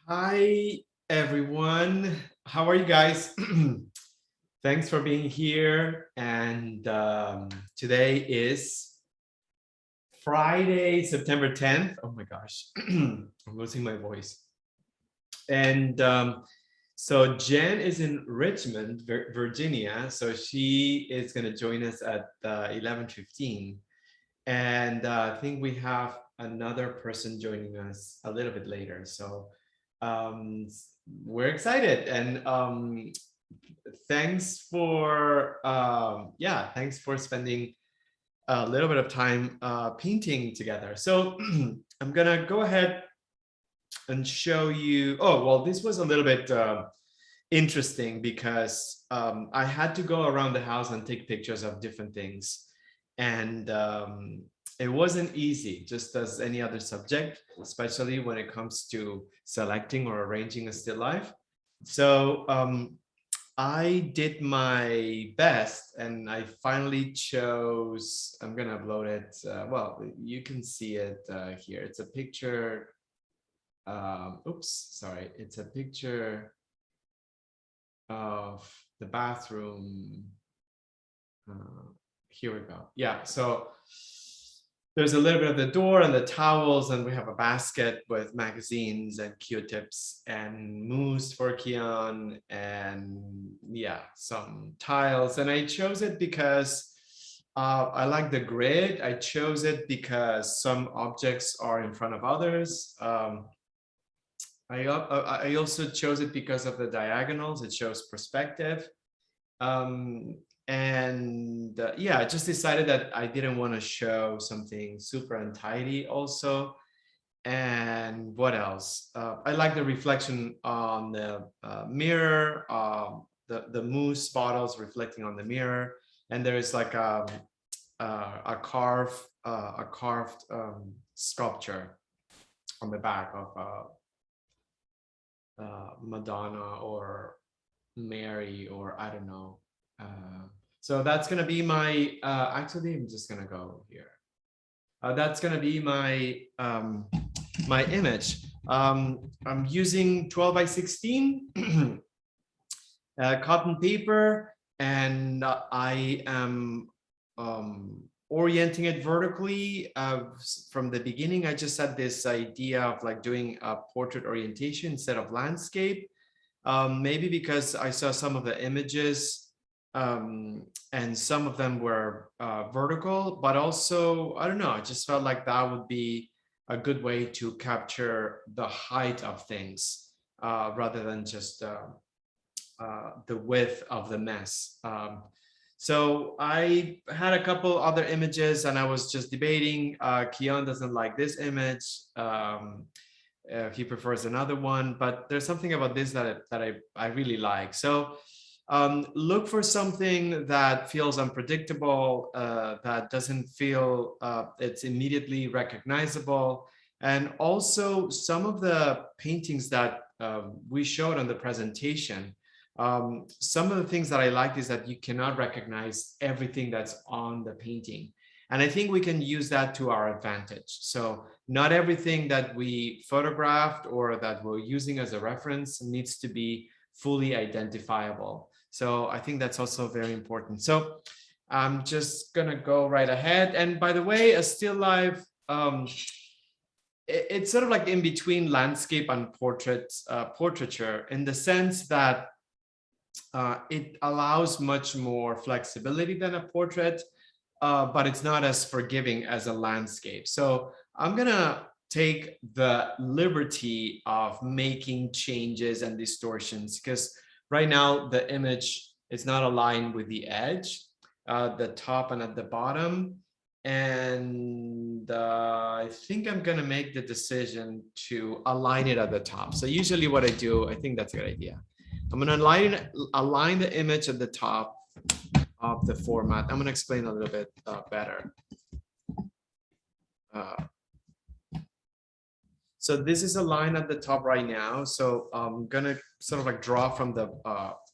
Hi, everyone. How are you guys? Thanks for being here. And today is Friday, September 10th. Oh my gosh, I'm losing my voice. And so Jen is in Richmond, Virginia. So she is going to join us at 11:15. And I think we have another person joining us a little bit later. So um, we're excited. And thanks for spending a little bit of time painting together. So I'm gonna go ahead and show you. Oh, well, this was a little bit interesting because I had to go around the house and take pictures of different things. And it wasn't easy, just as any other subject, especially when it comes to selecting or arranging a still life. So I did my best and I finally chose, I'm going to upload it. Well, you can see it here. It's a picture. Oops, sorry. It's a picture of the bathroom. Here we go. Yeah, so there's a little bit of the door and the towels, and we have a basket with magazines and Q-tips and mousse for Kian, and yeah, some tiles. And I chose it because I like the grid. I chose it because some objects are in front of others. I also chose it because of the diagonals. It shows perspective. Yeah, I just decided that I didn't want to show something super untidy also. And what else? I like the reflection on the mirror, the mousse bottles reflecting on the mirror. And there is like a carved sculpture on the back of Madonna or Mary, or I don't know. So that's gonna be my, actually, I'm just gonna go here. That's gonna be my my image. I'm using 12 by 16 cotton paper, and I am orienting it vertically. From the beginning, I just had this idea of like doing a portrait orientation instead of landscape. Maybe because I saw some of the images and some of them were vertical, but also, I don't know, I just felt like that would be a good way to capture the height of things rather than just the width of the mess. So I had a couple other images and I was just debating. Kian doesn't like this image. He prefers another one, but there's something about this that I really like. So look for something that feels unpredictable, that doesn't feel it's immediately recognizable. And also some of the paintings that we showed on the presentation, some of the things that I liked is that you cannot recognize everything that's on the painting. And I think we can use that to our advantage. So not everything that we photographed or that we're using as a reference needs to be fully identifiable. So I think that's also very important. So I'm just gonna go right ahead. And by the way, a still life, it's sort of like in between landscape and portraiture, in the sense that it allows much more flexibility than a portrait, but it's not as forgiving as a landscape. So I'm gonna take the liberty of making changes and distortions, because right now the image is not aligned with the edge, the top and at the bottom. And I think I'm gonna make the decision to align it at the top. So usually what I do, I think that's a good idea. I'm gonna align the image at the top of the format. I'm gonna explain a little bit better. So this is a line at the top right now. So I'm gonna sort of like draw from the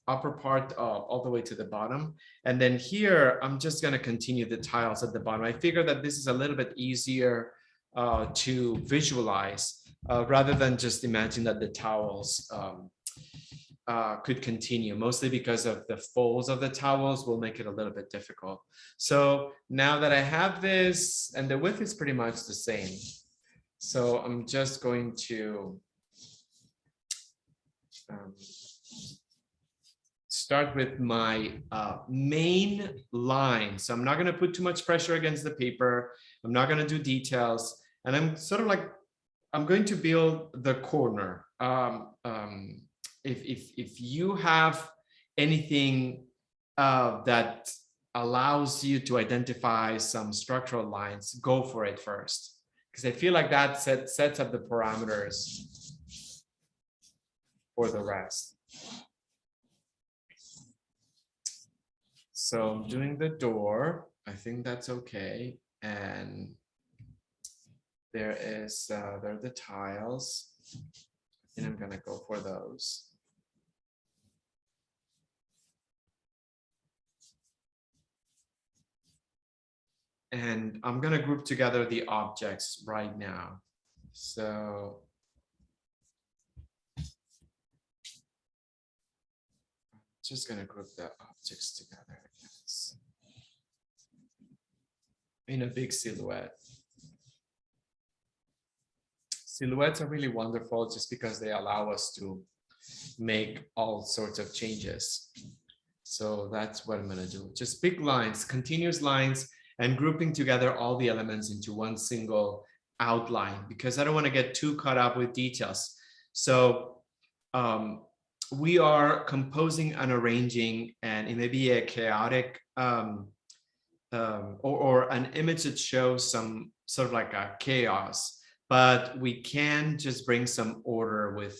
upper part all the way to the bottom. And then here, I'm just gonna continue the tiles at the bottom. I figure that this is a little bit easier to visualize rather than just imagine that the towels could continue, mostly because of the folds of the towels will make it a little bit difficult. So now that I have this, and the width is pretty much the same, so I'm just going to start with my main line. So I'm not going to put too much pressure against the paper. I'm not going to do details. And I'm sort of like, I'm going to build the corner. If you have anything that allows you to identify some structural lines, go for it first, because I feel like that sets up the parameters for the rest. So I'm doing the door. I think that's okay. And there are the tiles. I think I'm gonna go for those. And I'm gonna group together the objects right now. So just gonna group the objects together, I guess, in a big silhouette. Silhouettes are really wonderful just because they allow us to make all sorts of changes. So that's what I'm gonna do. Just big lines, continuous lines, and grouping together all the elements into one single outline, because I don't want to get too caught up with details. So we are composing and arranging, and it may be a chaotic or an image that shows some sort of like a chaos, but we can just bring some order with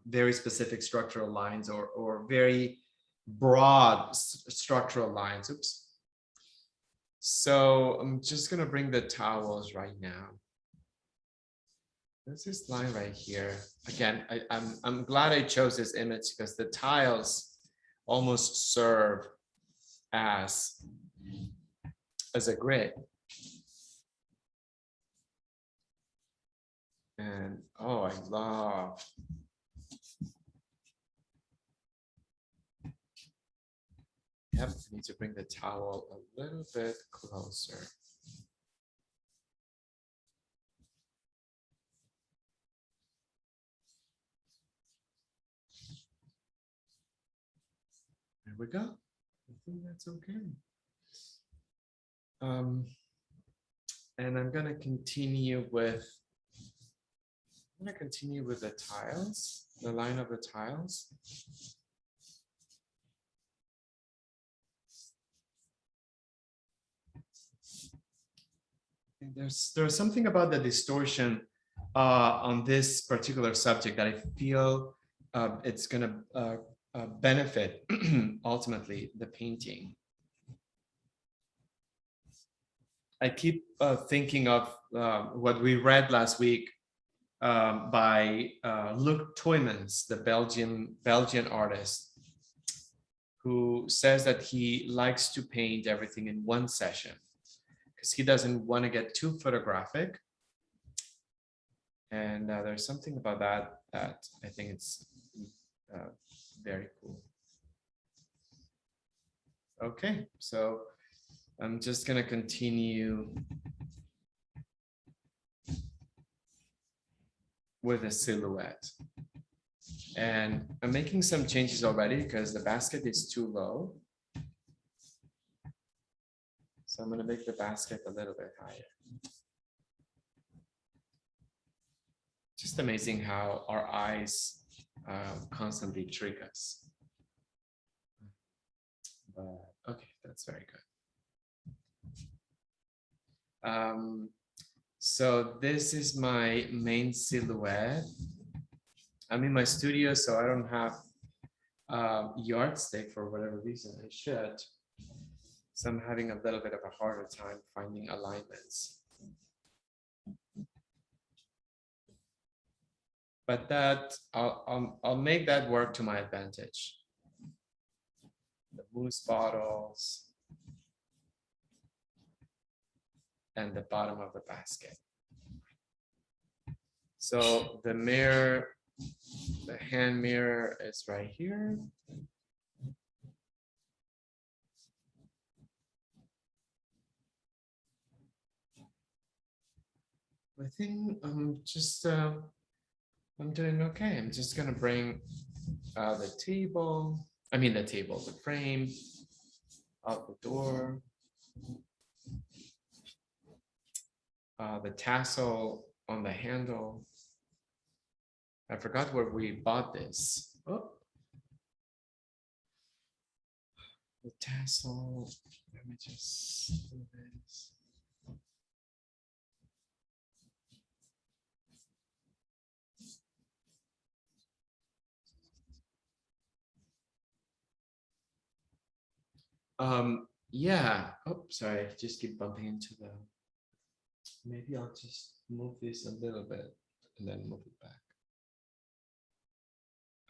very specific structural lines or very broad structural lines. Oops. So I'm just going to bring the towels right now. There's this line right here. Again, I'm glad I chose this image because the tiles almost serve as a grid. And oh, I love. Yep, I need to bring the towel a little bit closer. There we go. I think that's okay. And I'm gonna continue with the tiles, the line of the tiles. There's something about the distortion on this particular subject that I feel it's gonna benefit ultimately the painting. I keep thinking of what we read last week by Luc Tuymans, the Belgian artist, who says that he likes to paint everything in one session because he doesn't want to get too photographic. And there's something about that I think it's very cool. Okay, so I'm just going to continue with a silhouette. And I'm making some changes already because the basket is too low. So I'm going to make the basket a little bit higher. Just amazing how our eyes constantly trick us. But okay, that's very good. So this is my main silhouette. I'm in my studio, so I don't have yardstick for whatever reason. I should. So I'm having a little bit of a harder time finding alignments. But that I'll make that work to my advantage. The mousse bottles and the bottom of the basket. So the mirror, the hand mirror is right here. I think I'm just, I'm doing okay. I'm just gonna bring the table, the frame out the door. The tassel on the handle. I forgot where we bought this. Oh. The tassel, let me just do this. Yeah, oh, sorry, I just keep bumping into the, maybe I'll just move this a little bit and then move it back.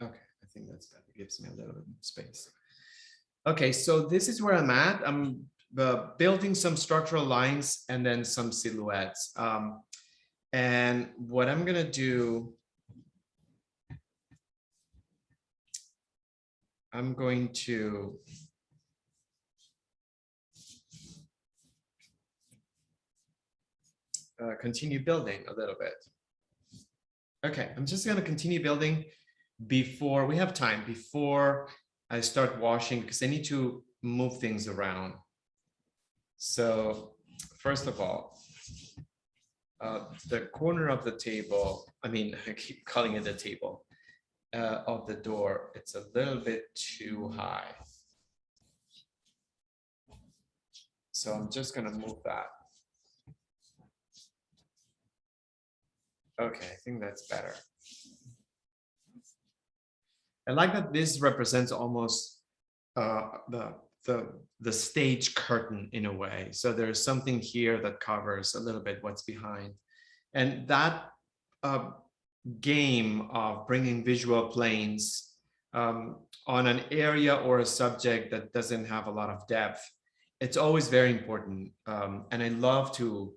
Okay, I think that's better. It gives me a little bit of space. Okay, so this is where I'm at. I'm building some structural lines and then some silhouettes. And what I'm gonna do, I'm going to continue building a little bit. Okay, I'm just gonna continue building before we have time, before I start washing, because I need to move things around. So first of all, the corner of the table, I keep calling it the table, of the door, it's a little bit too high. So I'm just gonna move that. Okay, I think that's better. I like that this represents almost the stage curtain in a way. So there's something here that covers a little bit what's behind. And that game of bringing visual planes on an area or a subject that doesn't have a lot of depth, it's always very important. And I love to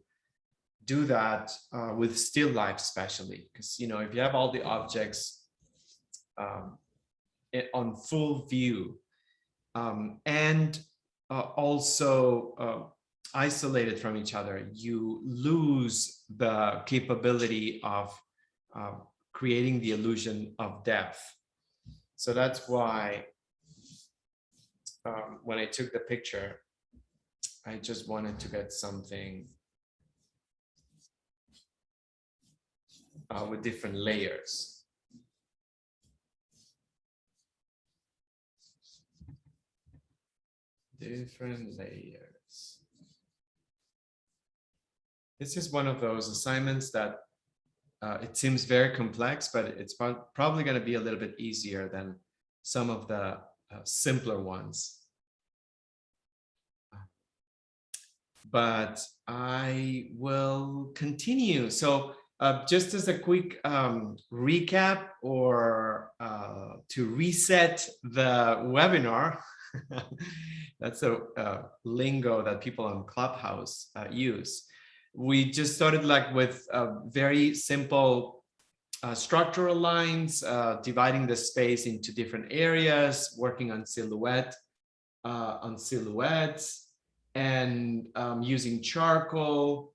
do that with still life, especially because, you know, if you have all the objects on full view and also isolated from each other, you lose the capability of creating the illusion of depth. So that's why when I took the picture, I just wanted to get something with different layers. Different layers. This is one of those assignments that it seems very complex, but it's probably going to be a little bit easier than some of the simpler ones. But I will continue. So just as a quick recap or to reset the webinar, that's a lingo that people on Clubhouse use. We just started like with very simple structural lines, dividing the space into different areas, working on silhouettes, and using charcoal.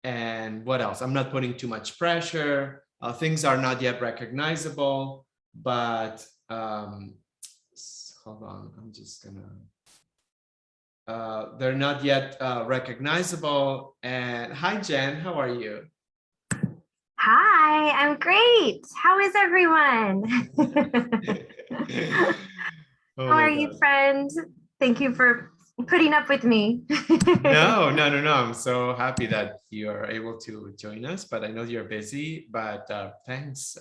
And what else? I'm not putting too much pressure. Things are not yet recognizable, but hold on, I'm just gonna, they're not yet recognizable. And hi, Jen, how are you? Hi, I'm great. How is everyone? Oh, how are you, friend? Thank you for putting up with me. No. I'm so happy that you are able to join us, but I know you're busy, but thanks.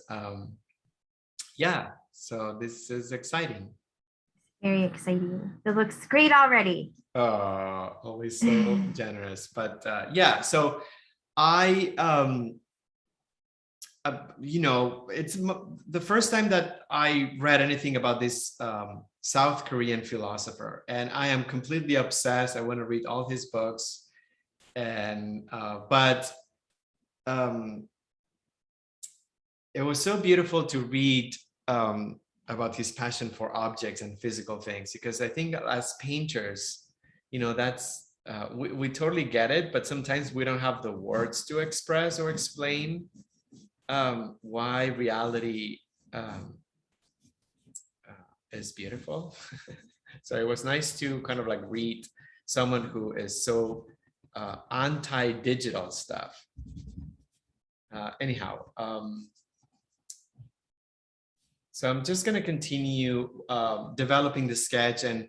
Yeah, so this is exciting. Very exciting. It looks great already. Always so generous. But yeah, so I, you know, it's the first time that I read anything about this South Korean philosopher, and I am completely obsessed. I want to read all his books, and but it was so beautiful to read about his passion for objects and physical things, because I think as painters, that's we totally get it, but sometimes we don't have the words to express or explain why reality is beautiful. So it was nice to kind of like read someone who is so anti-digital stuff. Anyhow, so I'm just going to continue developing the sketch. And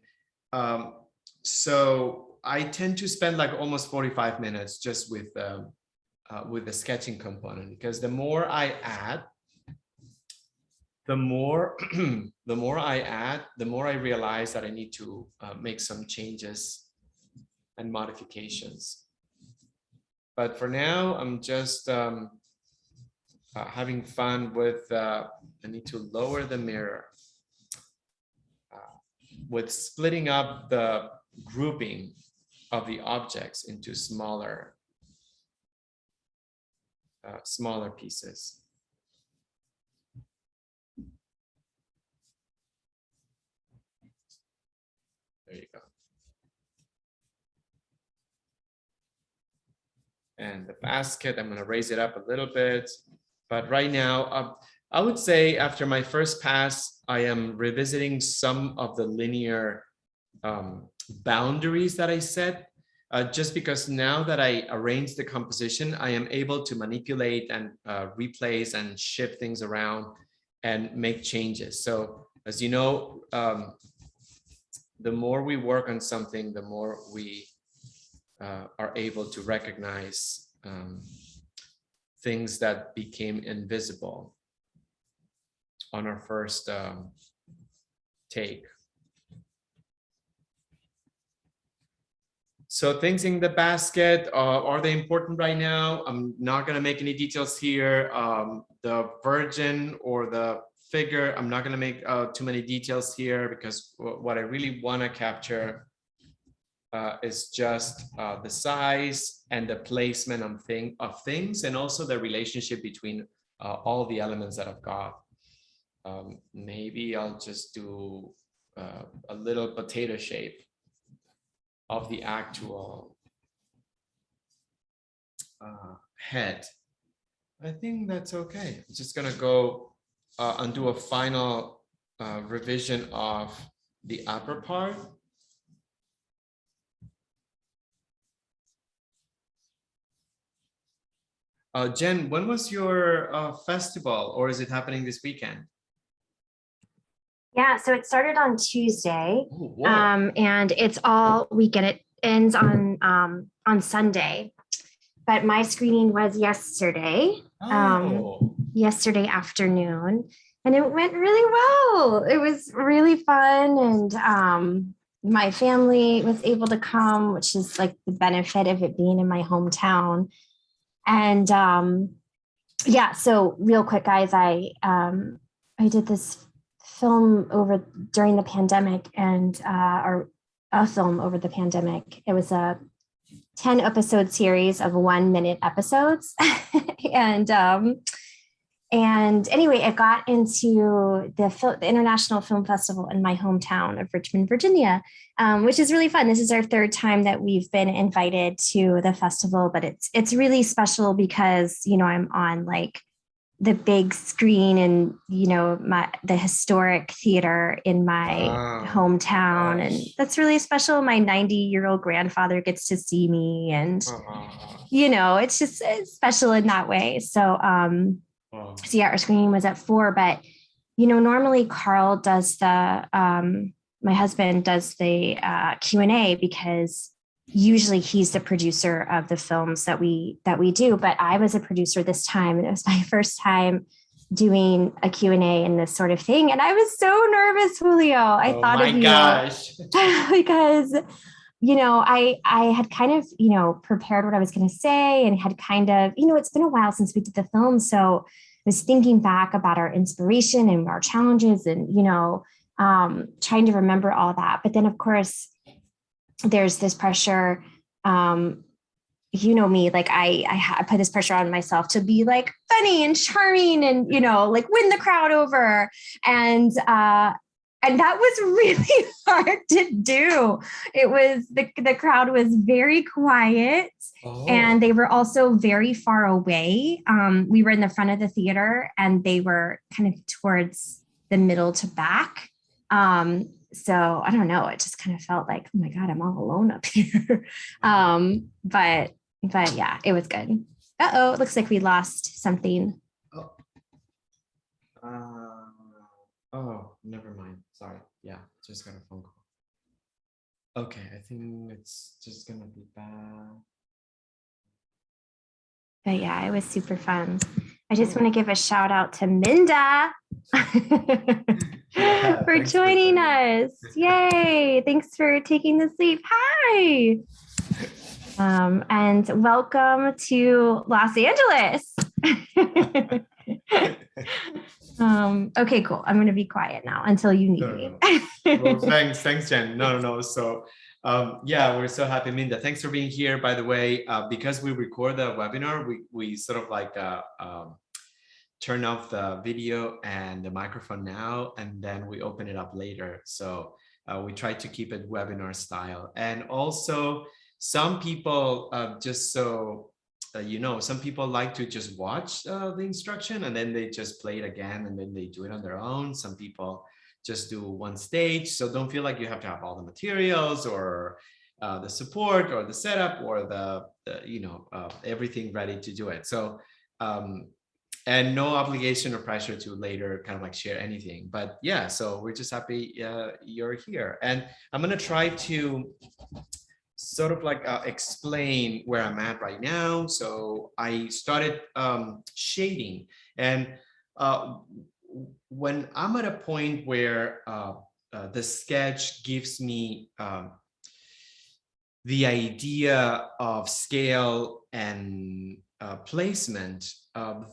so I tend to spend like almost 45 minutes just with the sketching component, because the more I add, the more the more I realize that I need to make some changes and modifications. But for now, I'm just having fun with, I need to lower the mirror, with splitting up the grouping of the objects into smaller pieces. There you go. And the basket, I'm going to raise it up a little bit. But right now, I would say after my first pass, I am revisiting some of the linear boundaries that I set, just because now that I arrange the composition, I am able to manipulate and replace and shift things around and make changes. So as you know, the more we work on something, the more we are able to recognize things that became invisible on our first take. So things in the basket, are they important right now? I'm not going to make any details here. The virgin or the figure, I'm not going to make too many details here, because what I really want to capture is just the size and the placement of things, and also the relationship between all the elements that I've got. Maybe I'll just do a little potato shape of the actual head. I think that's okay. I'm just gonna go and do a final revision of the upper part. Jen, when was your festival, or is it happening this weekend? Yeah, so it started on Tuesday, Oh, wow. and it's all weekend. It ends on Sunday, but my screening was yesterday, Oh. yesterday afternoon, and it went really well. It was really fun, and my family was able to come, which is like the benefit of it being in my hometown. And yeah, so real quick, guys, I did this film over during the pandemic, and or a film over the pandemic. It was a 10 episode series of 1 minute episodes. And anyway, it got into the International Film Festival in my hometown of Richmond, Virginia, which is really fun. This is our third time that we've been invited to the festival, but it's really special because, I'm on like the big screen and, the historic theater in my hometown. Gosh. And that's really special. My 90-year-old grandfather gets to see me, and, it's special in that way. So, so yeah, our screening was at 4, but normally Carl does my husband does the Q&A, because usually he's the producer of the films that we do, but I was a producer this time, and it was my first time doing a Q&A and this sort of thing, and I was so nervous, Julio. I thought of you. Gosh. Because I had kind of, prepared what I was going to say, and had kind of, it's been a while since we did the film. So I was thinking back about our inspiration and our challenges, and, trying to remember all that. But then, of course, there's this pressure, you know me, like I put this pressure on myself to be like funny and charming and, you know, like win the crowd over. And that was really hard to do. It was the crowd was very quiet. And they were also very far away. We were in the front of the theater and they were kind of towards the middle to back. So I don't know, it just kind of felt like, oh my God, I'm all alone up here. But yeah, it was good. Uh-oh, it looks like we lost something. Oh, never mind. Sorry. Yeah, just got a phone call. Okay, I think it's just gonna be bad. But yeah, it was super fun. I just want to give a shout out to Minda for joining us. Yay. Thanks for taking the seat. Hi. And welcome to Los Angeles. Okay, cool. I'm going to be quiet now until you need me. Well, thanks, Jen. No. So, yeah, we're so happy, Minda. Thanks for being here. By the way, because we record the webinar, we sort of like turn off the video and the microphone now, and then we open it up later. So we try to keep it webinar style. And also, some people, just so you know, some people like to just watch the instruction and then they just play it again and then they do it on their own. Some people just do one stage. So don't feel like you have to have all the materials or the support or the setup or the you know, everything ready to do it. So and no obligation or pressure to later kind of like share anything. But yeah, so we're just happy you're here. And I'm going to try to sort of like explain where I'm at right now. So I started shading, and when I'm at a point where the sketch gives me the idea of scale and placement,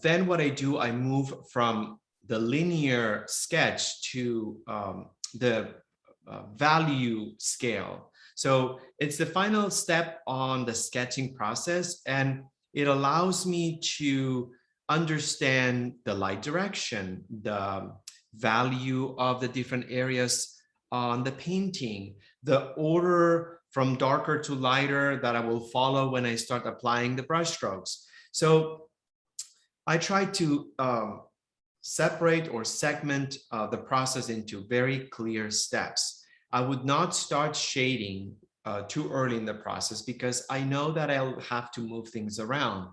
then what I do, I move from the linear sketch to the value scale. So it's the final step on the sketching process, and it allows me to understand the light direction, the value of the different areas on the painting, the order from darker to lighter that I will follow when I start applying the brush strokes. So I try to separate or segment the process into very clear steps. I would not start shading too early in the process because I know that I'll have to move things around.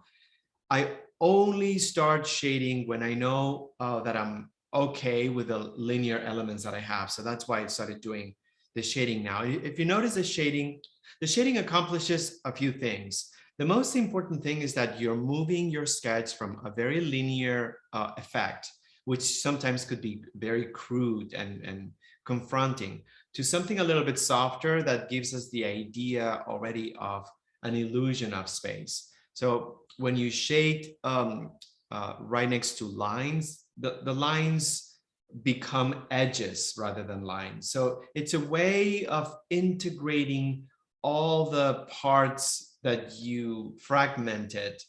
I only start shading when I know that I'm okay with the linear elements that I have. So that's why I started doing the shading now. If you notice the shading accomplishes a few things. The most important thing is that you're moving your sketch from a very linear effect, which sometimes could be very crude and confronting, to something a little bit softer that gives us the idea already of an illusion of space. So when you shade right next to lines, the lines become edges rather than lines. So it's a way of integrating all the parts that you fragmented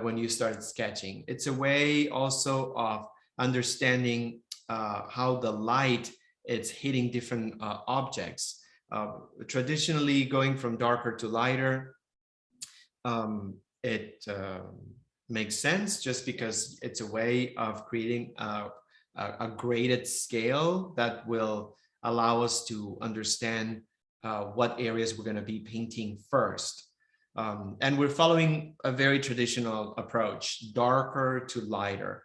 when you started sketching. It's a way also of understanding how the light is hitting different objects. Traditionally, going from darker to lighter, it makes sense just because it's a way of creating a graded scale that will allow us to understand what areas we're going to be painting first. And we're following a very traditional approach, darker to lighter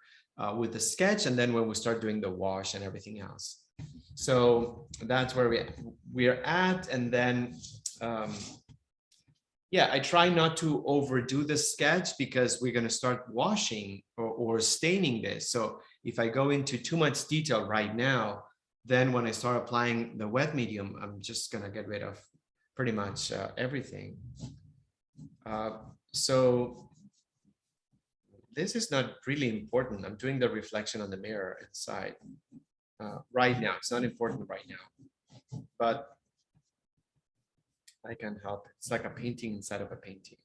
with the sketch, and then when we start doing the wash and everything else. So that's where we're at. And then yeah, I try not to overdo the sketch because we're going to start washing or staining this. So if I go into too much detail right now, then when I start applying the wet medium, I'm just going to get rid of pretty much everything. So this is not really important. I'm doing the reflection on the mirror inside right now. It's not important right now, but I can help. It's like a painting inside of a painting.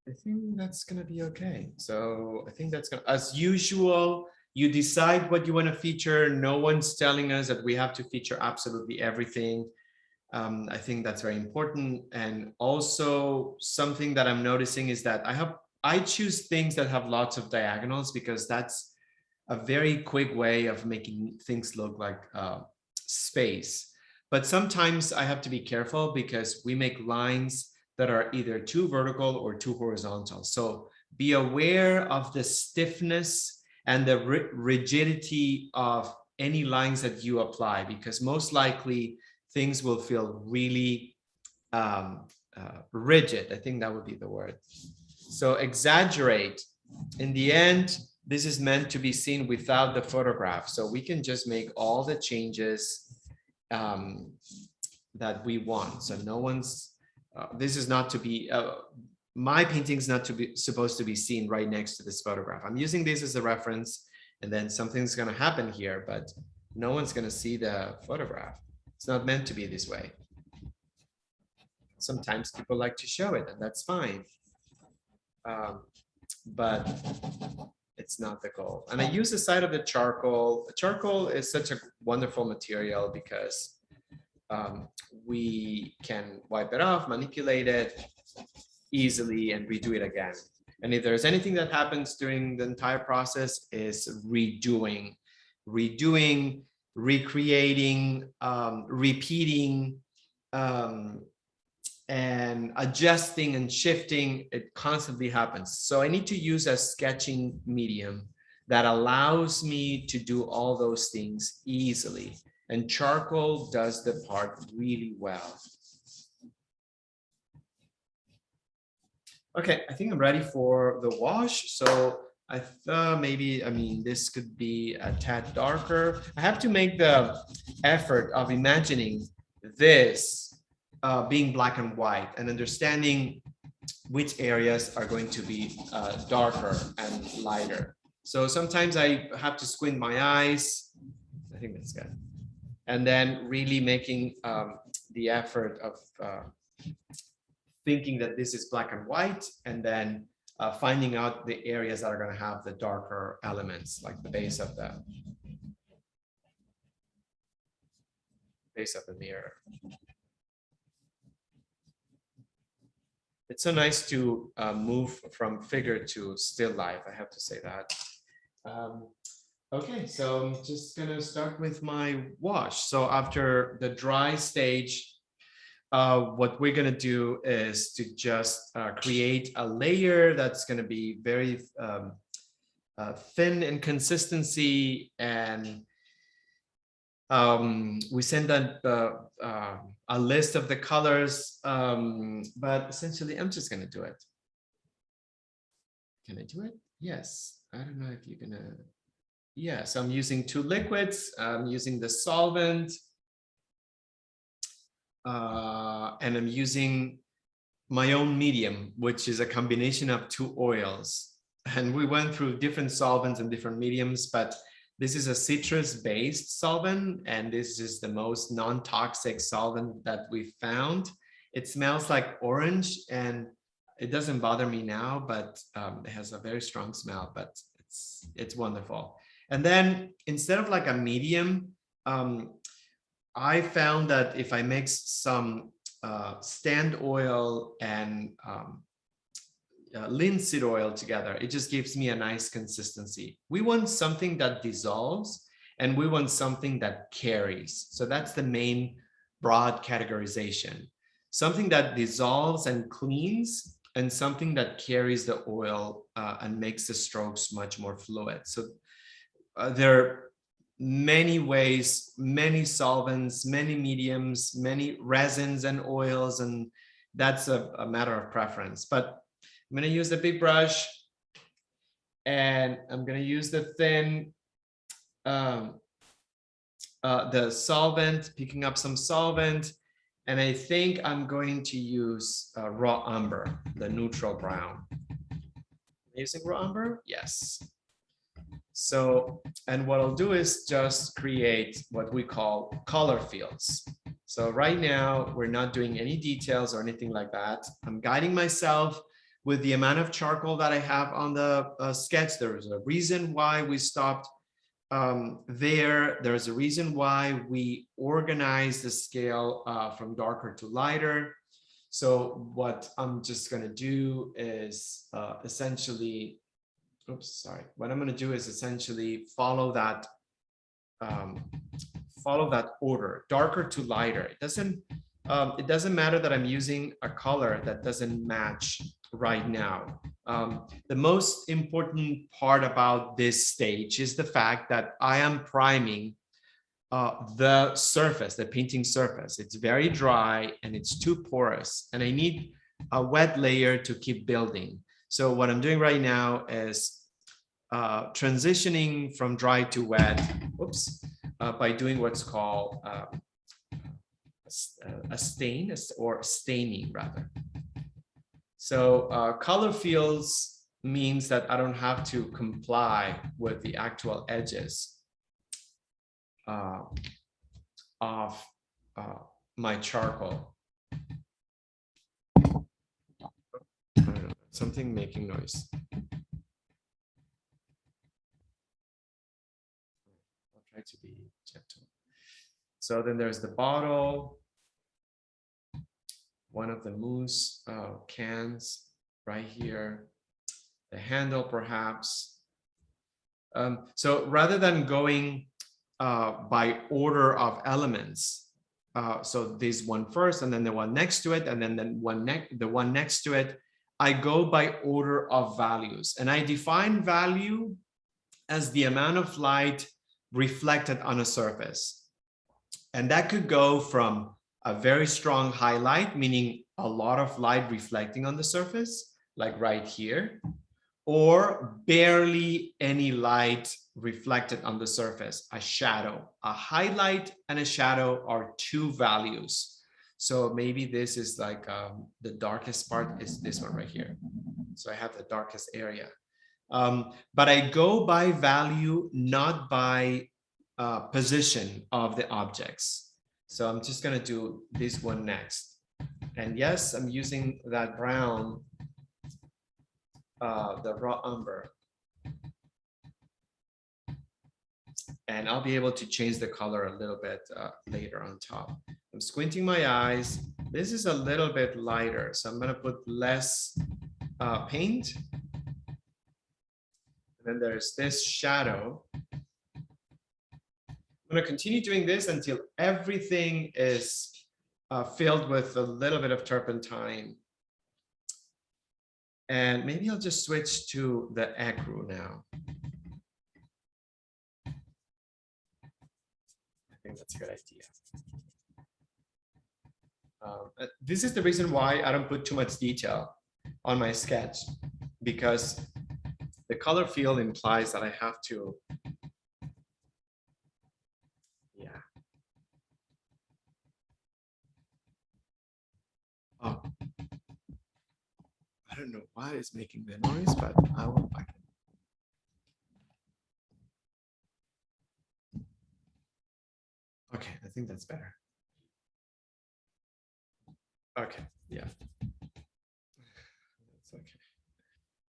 I think that's gonna be okay. So I think that's gonna, as usual, you decide what you want to feature. No one's telling us that we have to feature absolutely everything. I think that's very important. And also something that I'm noticing is that I choose things that have lots of diagonals because that's a very quick way of making things look like space. But sometimes I have to be careful because we make lines that are either too vertical or too horizontal. So be aware of the stiffness and the rigidity of any lines that you apply, because most likely things will feel really rigid. I think that would be the word. So exaggerate. In the end, this is meant to be seen without the photograph. So we can just make all the changes that we want. So no one's, this is not to be, my painting is not to be supposed to be seen right next to this photograph. I'm using this as a reference, and then something's going to happen here, but no one's going to see the photograph. It's not meant to be this way. Sometimes people like to show it, and that's fine. But it's not the goal. And I use the side of the charcoal. Charcoal is such a wonderful material because we can wipe it off, manipulate it easily, and redo it again. And if there's anything that happens during the entire process is redoing, recreating, repeating, and adjusting and shifting. It constantly happens. So I need to use a sketching medium that allows me to do all those things easily. And charcoal does the part really well. Okay, I think I'm ready for the wash. So I thought maybe, I mean, this could be a tad darker. I have to make the effort of imagining this being black and white and understanding which areas are going to be darker and lighter. So sometimes I have to squint my eyes. I think that's good. And then really making the effort of thinking that this is black and white, and then finding out the areas that are going to have the darker elements, like the base of the mirror. It's so nice to move from figure to still life, I have to say that. Okay, so I'm just gonna start with my wash. So after the dry stage, what we're gonna do is to just create a layer that's gonna be very thin in consistency, and we send a list of the colors, but essentially I'm just gonna do it. Can I do it? Yes. I don't know if you're gonna. Yes, I'm using two liquids. I'm using the solvent, and I'm using my own medium, which is a combination of two oils. And we went through different solvents and different mediums, but this is a citrus-based solvent, and this is the most non-toxic solvent that we found. It smells like orange, and it doesn't bother me now, but it has a very strong smell, but it's wonderful. And then instead of like a medium, I found that if I mix some stand oil and linseed oil together, it just gives me a nice consistency. We want something that dissolves, and we want something that carries. So that's the main broad categorization. Something that dissolves and cleans, and something that carries the oil and makes the strokes much more fluid. So there are many ways, many solvents, many mediums, many resins and oils, and that's a matter of preference. But I'm going to use the big brush, and I'm going to use the thin, the solvent, picking up some solvent, and I think I'm going to use raw umber, the neutral brown. Using raw umber? Yes. So, and what I'll do is just create what we call color fields. So right now we're not doing any details or anything like that. I'm guiding myself with the amount of charcoal that I have on the sketch. There's a reason why we stopped there. There's a reason why we organize the scale from darker to lighter. So what I'm just going to do is essentially, oops, sorry. What I'm going to do is essentially follow that order, darker to lighter. It doesn't matter that I'm using a color that doesn't match right now. The most important part about this stage is the fact that I am priming the surface, the painting surface. It's very dry and it's too porous, and I need a wet layer to keep building. So what I'm doing right now is transitioning from dry to wet, by doing what's called a stain, or staining rather. So color fields means that I don't have to comply with the actual edges of my charcoal. Something making noise. I'll try to be gentle. So then there's the bottle, one of the mousse cans right here, the handle perhaps. So rather than going by order of elements, so this one first, and then the one next to it, and then the one next to it, I go by order of values, and I define value as the amount of light reflected on a surface. And that could go from a very strong highlight, meaning a lot of light reflecting on the surface, like right here, or barely any light reflected on the surface, a shadow. A highlight and a shadow are two values. So maybe this is like the darkest part is this one right here. So I have the darkest area. But I go by value, not by position of the objects. So I'm just going to do this one next. And yes, I'm using that brown, the raw umber. And I'll be able to change the color a little bit later on top. I'm squinting my eyes. This is a little bit lighter, so I'm going to put less paint. And then there's this shadow. I'm going to continue doing this until everything is filled with a little bit of turpentine. And maybe I'll just switch to the ecru now. I think that's a good idea. This is the reason why I don't put too much detail on my sketch, because the color field implies that I have to, yeah. Oh, I don't know why it's making the noise, but I will back it. Okay, I think that's better. Okay, yeah. That's okay.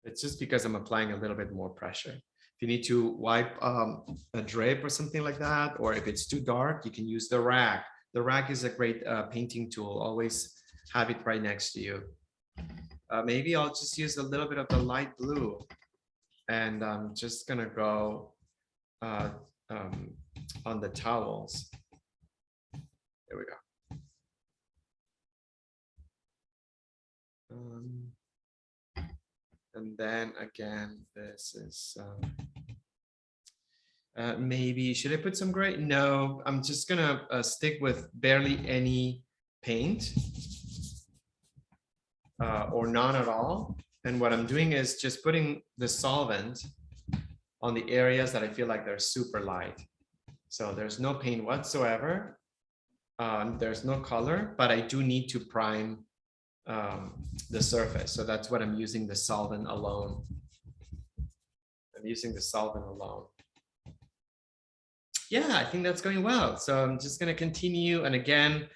It's just because I'm applying a little bit more pressure. If you need to wipe a drape or something like that, or if it's too dark, you can use the rack. The rack is a great painting tool. Always have it right next to you. Maybe I'll just use a little bit of the light blue, and I'm just gonna go on the towels. There we go. And then again, this is maybe, should I put some gray? No, I'm just gonna stick with barely any paint or none at all. And what I'm doing is just putting the solvent on the areas that I feel like they're super light. So there's no paint whatsoever. There's no color, but I do need to prime the surface. So that's what I'm using, the solvent alone. I'm using the solvent alone. Yeah, I think that's going well. So I'm just going to continue. And again,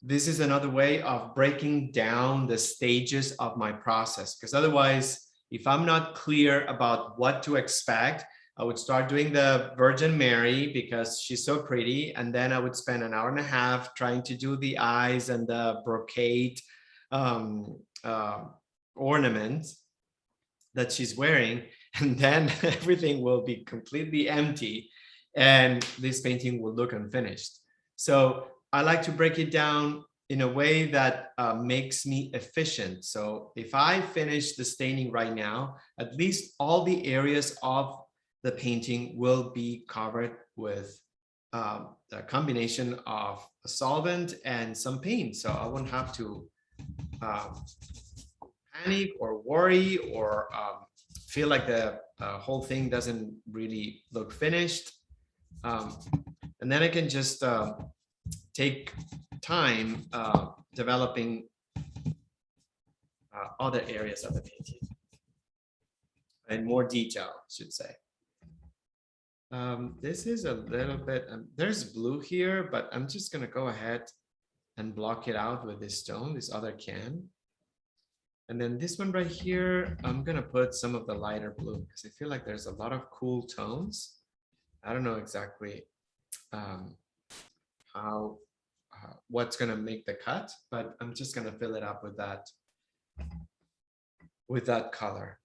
this is another way of breaking down the stages of my process, because otherwise, if I'm not clear about what to expect, I would start doing the Virgin Mary because she's so pretty, and then I would spend an hour and a half trying to do the eyes and the brocade ornaments that she's wearing, and then everything will be completely empty and this painting will look unfinished. So I like to break it down in a way that makes me efficient. So if I finish the staining right now, at least all the areas of the painting will be covered with a combination of a solvent and some paint. So I won't have to panic or worry or feel like the whole thing doesn't really look finished. And then I can just take time developing other areas of the painting in more detail, I should say. This is a little bit, there's blue here, but I'm just gonna go ahead and block it out with this stone, this other can. And then this one right here, I'm gonna put some of the lighter blue because I feel like there's a lot of cool tones. I don't know exactly what's gonna make the cut, but I'm just gonna fill it up with that color.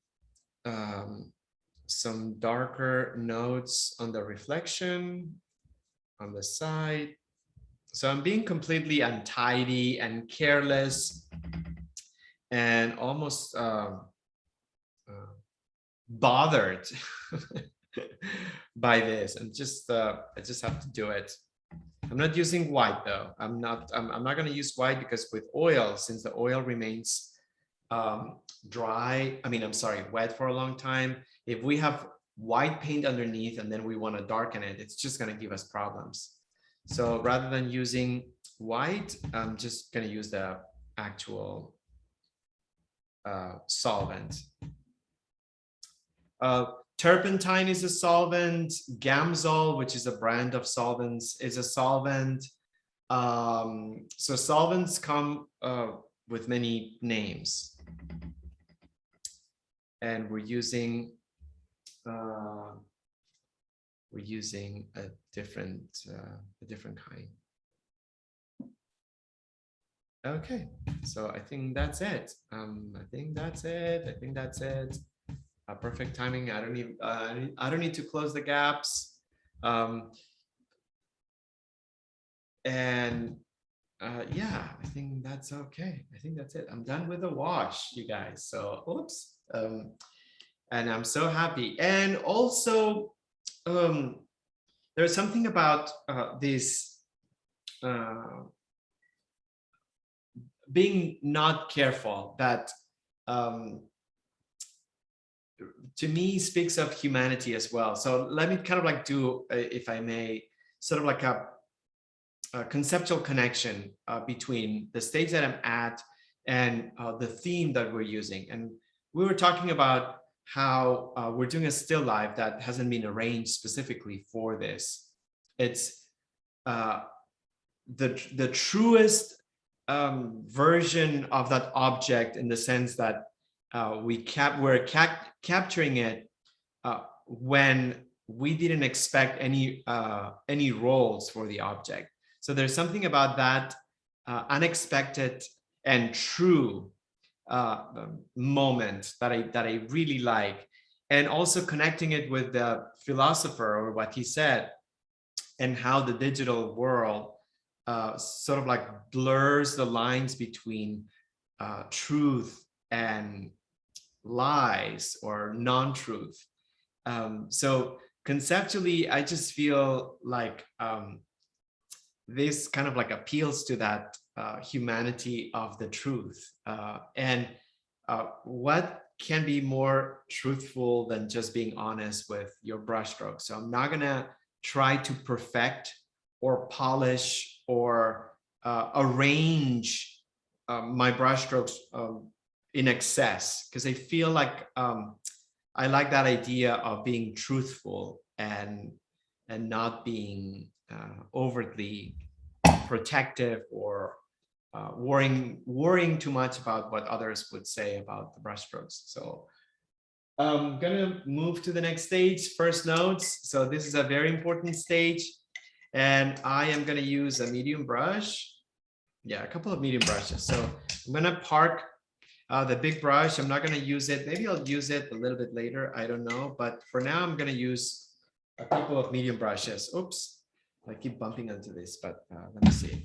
Some darker notes on the reflection on the side. So I'm being completely untidy and careless and almost bothered by this. And I just have to do it. I'm not using white though. I'm not going to use white because with oil, since the oil remains wet for a long time, if we have white paint underneath and then we want to darken it, it's just going to give us problems. So rather than using white, I'm just going to use the actual solvent. Turpentine is a solvent. Gamsol, which is a brand of solvents, is a solvent. So solvents come with many names, and we're using a different kind. Okay, so I think that's it. I think that's it. Perfect timing. I don't need to close the gaps. Yeah, I think that's okay. I think that's it. I'm done with the wash, you guys. So, oops. And I'm so happy. And also, there's something about this being not careful that to me speaks of humanity as well. So let me kind of like do, if I may, sort of like a conceptual connection between the stage that I'm at and the theme that we're using. And we were talking about how we're doing a still life that hasn't been arranged specifically for this. It's the truest version of that object, in the sense that we're capturing it when we didn't expect any roles for the object. So there's something about that unexpected and true moment that I really like, and also connecting it with the philosopher or what he said, and how the digital world sort of like blurs the lines between truth and lies or non-truth. So conceptually, I just feel like this kind of like appeals to that humanity of the truth. And what can be more truthful than just being honest with your brushstrokes? So I'm not gonna try to perfect or polish or arrange my brushstrokes in excess, because I feel like I like that idea of being truthful and not being overtly protective or worrying too much about what others would say about the brushstrokes. So I'm gonna move to the next stage, first notes. So this is a very important stage, and I am gonna use a medium brush. Yeah, a couple of medium brushes. So I'm gonna park the big brush. I'm not gonna use it. Maybe I'll use it a little bit later. I don't know. But for now, I'm gonna use a couple of medium brushes. Oops, I keep bumping into this, but let me see.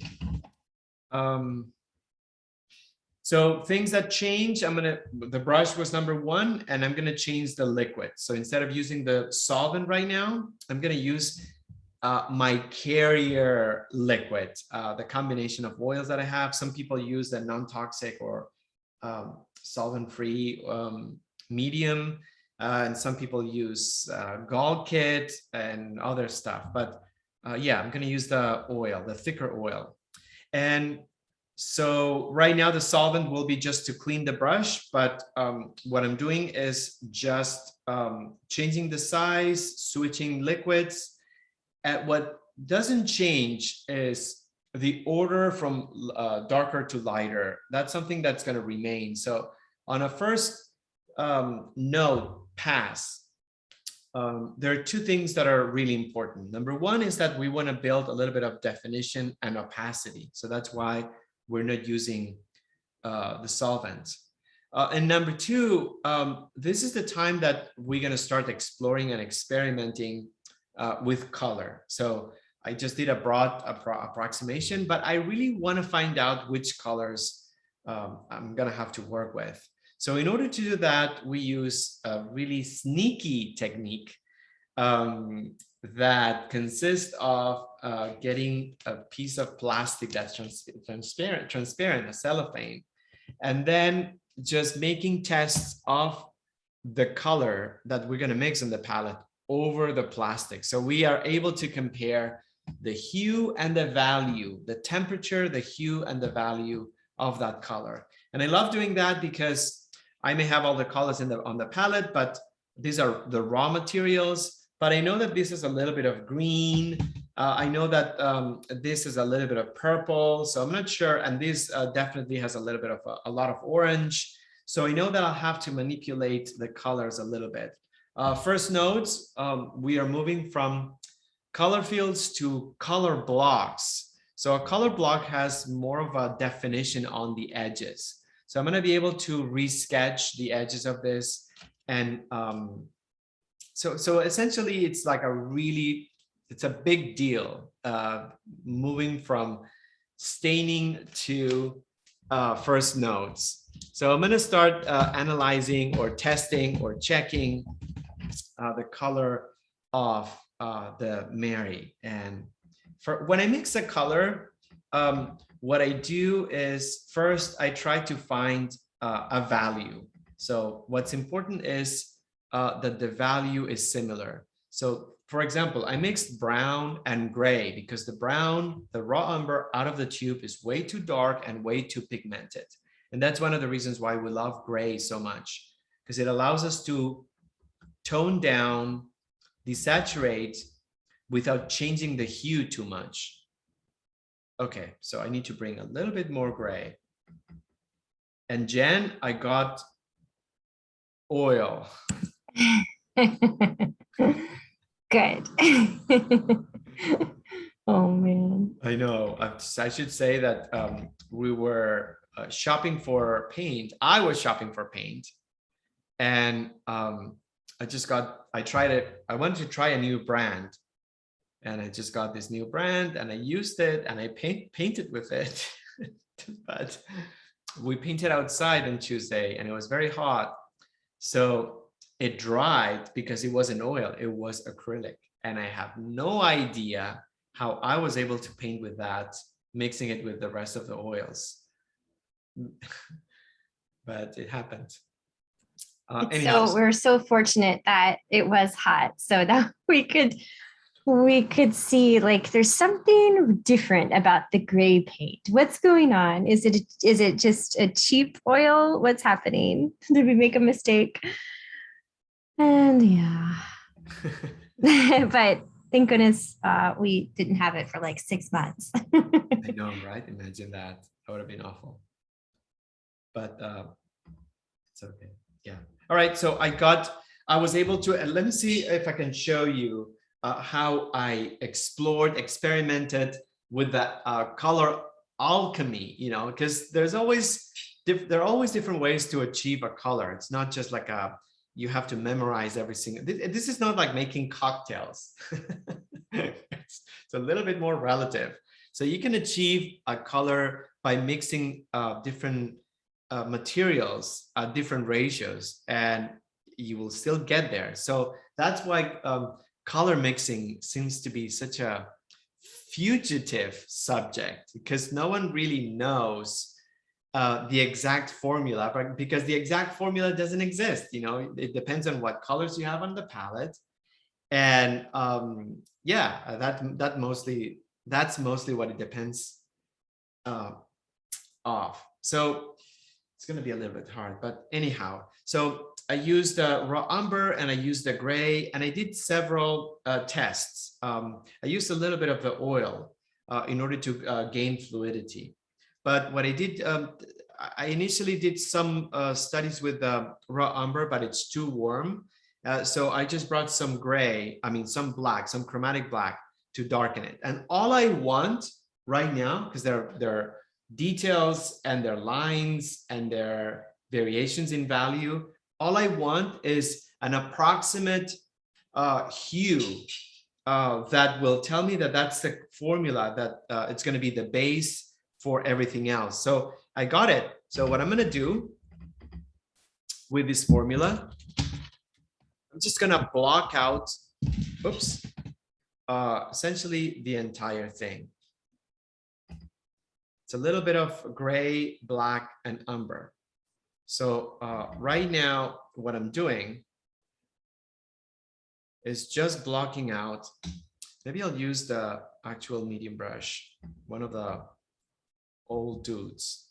So things that change, the brush was number one, and I'm gonna change the liquid. So instead of using the solvent right now, I'm gonna use my carrier liquid, the combination of oils that I have. Some people use the non-toxic or solvent-free medium, and some people use Gall Kit and other stuff. But yeah, I'm gonna use the oil, the thicker oil. And so right now the solvent will be just to clean the brush, but what I'm doing is just changing the size, switching liquids. And what doesn't change is the order from darker to lighter. That's something that's going to remain. So on a first note pass, there are two things that are really important. Number one is that we want to build a little bit of definition and opacity. So that's why we're not using the solvent. And number two, this is the time that we're going to start exploring and experimenting with color. So I just did a broad approximation, but I really want to find out which colors I'm going to have to work with. So in order to do that, we use a really sneaky technique that consists of getting a piece of plastic that's transparent, a cellophane, and then just making tests of the color that we're going to mix in the palette over the plastic. So we are able to compare the hue and the value, the temperature, the hue and the value of that color. And I love doing that because I may have all the colors on the palette, but these are the raw materials. But I know that this is a little bit of green. I know that this is a little bit of purple. So I'm not sure. And this definitely has a little bit of a lot of orange. So I know that I'll have to manipulate the colors a little bit. First notes, we are moving from color fields to color blocks. So a color block has more of a definition on the edges. So I'm going to be able to resketch the edges of this. And so essentially, it's like it's a big deal moving from staining to first notes. So I'm going to start analyzing or testing or checking the color of the Mary. And when I mix a color, what I do is first I try to find a value. So what's important is that the value is similar. So for example, I mixed brown and gray because the brown, the raw umber out of the tube is way too dark and way too pigmented. And that's one of the reasons why we love gray so much, because it allows us to tone down, desaturate without changing the hue too much. Okay, so I need to bring a little bit more gray. And Jen, I got oil. Good. Oh man. I know. I should say that we were shopping for paint. I was shopping for paint, and I tried it. I wanted to try a new brand, and I just got this new brand, and I used it, and I painted with it. But we painted outside on Tuesday, and it was very hot, so it dried because it wasn't oil, it was acrylic. And I have no idea how I was able to paint with that, mixing it with the rest of the oils. But it happened. So we're so fortunate that it was hot so that we could see, like, there's something different about the gray paint. What's going on? Is it just a cheap oil? What's happening? Did we make a mistake? And yeah. But thank goodness we didn't have it for like 6 months. I know, right? Imagine that. That would have been awful. But it's okay. Yeah. All right. So I was able to, let me see if I can show you how I experimented with that color alchemy, you know, because there are always different ways to achieve a color. It's not just like you have to memorize every single, this is not like making cocktails. It's a little bit more relative. So you can achieve a color by mixing different materials at different ratios, and you will still get there. So that's why color mixing seems to be such a fugitive subject, because no one really knows the exact formula, but because the exact formula doesn't exist. You know, it depends on what colors you have on the palette. And yeah, that's mostly what it depends off. So it's going to be a little bit hard, but anyhow, so I used raw umber and I used the gray, and I did several tests. I used a little bit of the oil in order to gain fluidity. But what I did, I initially did some studies with raw umber, but it's too warm. So I just brought some gray, some black, some chromatic black to darken it. And all I want right now, because they're details and their lines and their variations in value, all I want is an approximate hue that will tell me that that's the formula, that it's going to be the base for everything else. So I got it. So what I'm going to do with this formula, I'm just going to block out, oops, essentially the entire thing. It's a little bit of gray, black, and umber. So right now, what I'm doing is just blocking out. Maybe I'll use the actual medium brush, one of the old dudes.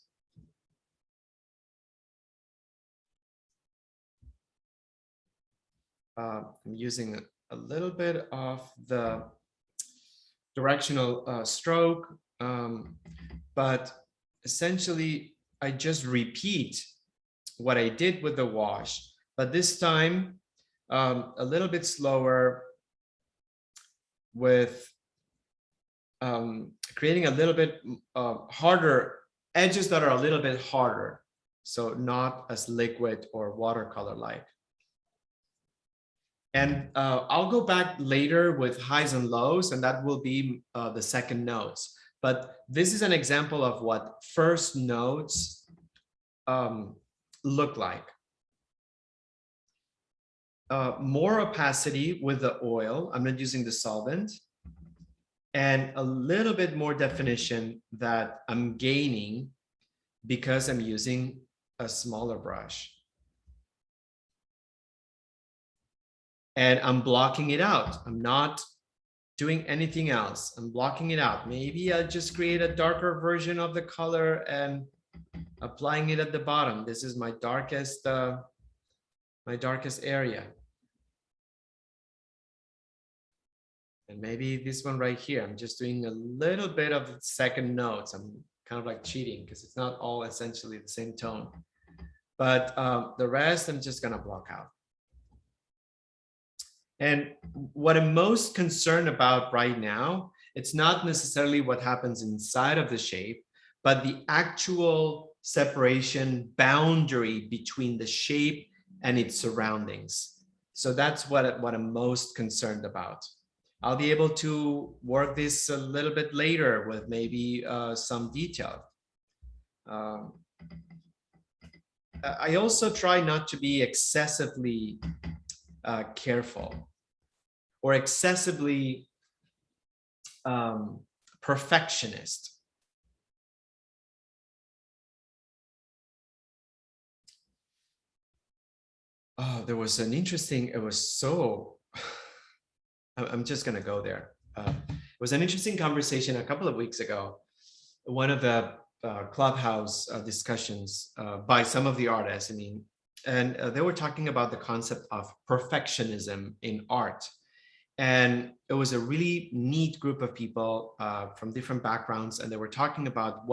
I'm using a little bit of the directional stroke, but essentially I just repeat what I did with the wash, but this time a little bit slower, with creating a little bit harder edges that are a little bit harder, so not as liquid or watercolor like. And I'll go back later with highs and lows, and that will be the second notes. But this is an example of what first notes look like. More opacity with the oil. I'm not using the solvent. And a little bit more definition that I'm gaining because I'm using a smaller brush. And I'm blocking it out. I'm not doing anything else. I'm blocking it out. Maybe I'll just create a darker version of the color and applying it at the bottom. This is my darkest area. And maybe this one right here, I'm just doing a little bit of second notes. I'm kind of like cheating because it's not all essentially the same tone. But the rest, I'm just gonna block out. And what I'm most concerned about right now, it's not necessarily what happens inside of the shape, but the actual separation boundary between the shape and its surroundings. So that's what I'm most concerned about. I'll be able to work this a little bit later with maybe some detail. I also try not to be excessively careful or excessively perfectionist. Oh, there was an interesting, it was so, I'm just going to go there. It was an interesting conversation a couple of weeks ago. One of the Clubhouse discussions by some of the artists, and they were talking about the concept of perfectionism in art. And it was a really neat group of people from different backgrounds, and they were talking about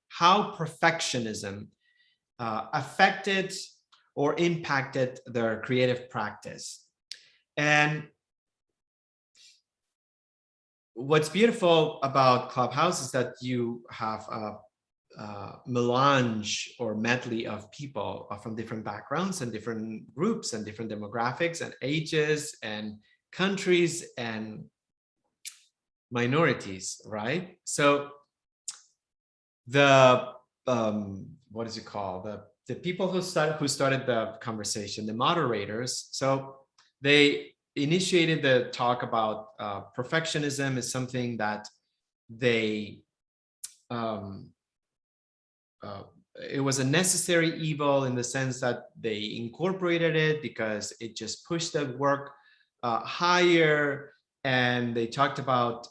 how perfectionism affected or impacted their creative practice. And what's beautiful about Clubhouse is that you have a melange or medley of people from different backgrounds and different groups and different demographics and ages and countries and minorities, right? So the what is it called? The people who started the conversation, the moderators. So they initiated the talk about perfectionism is something that they it was a necessary evil in the sense that they incorporated it because it just pushed the work higher. And they talked about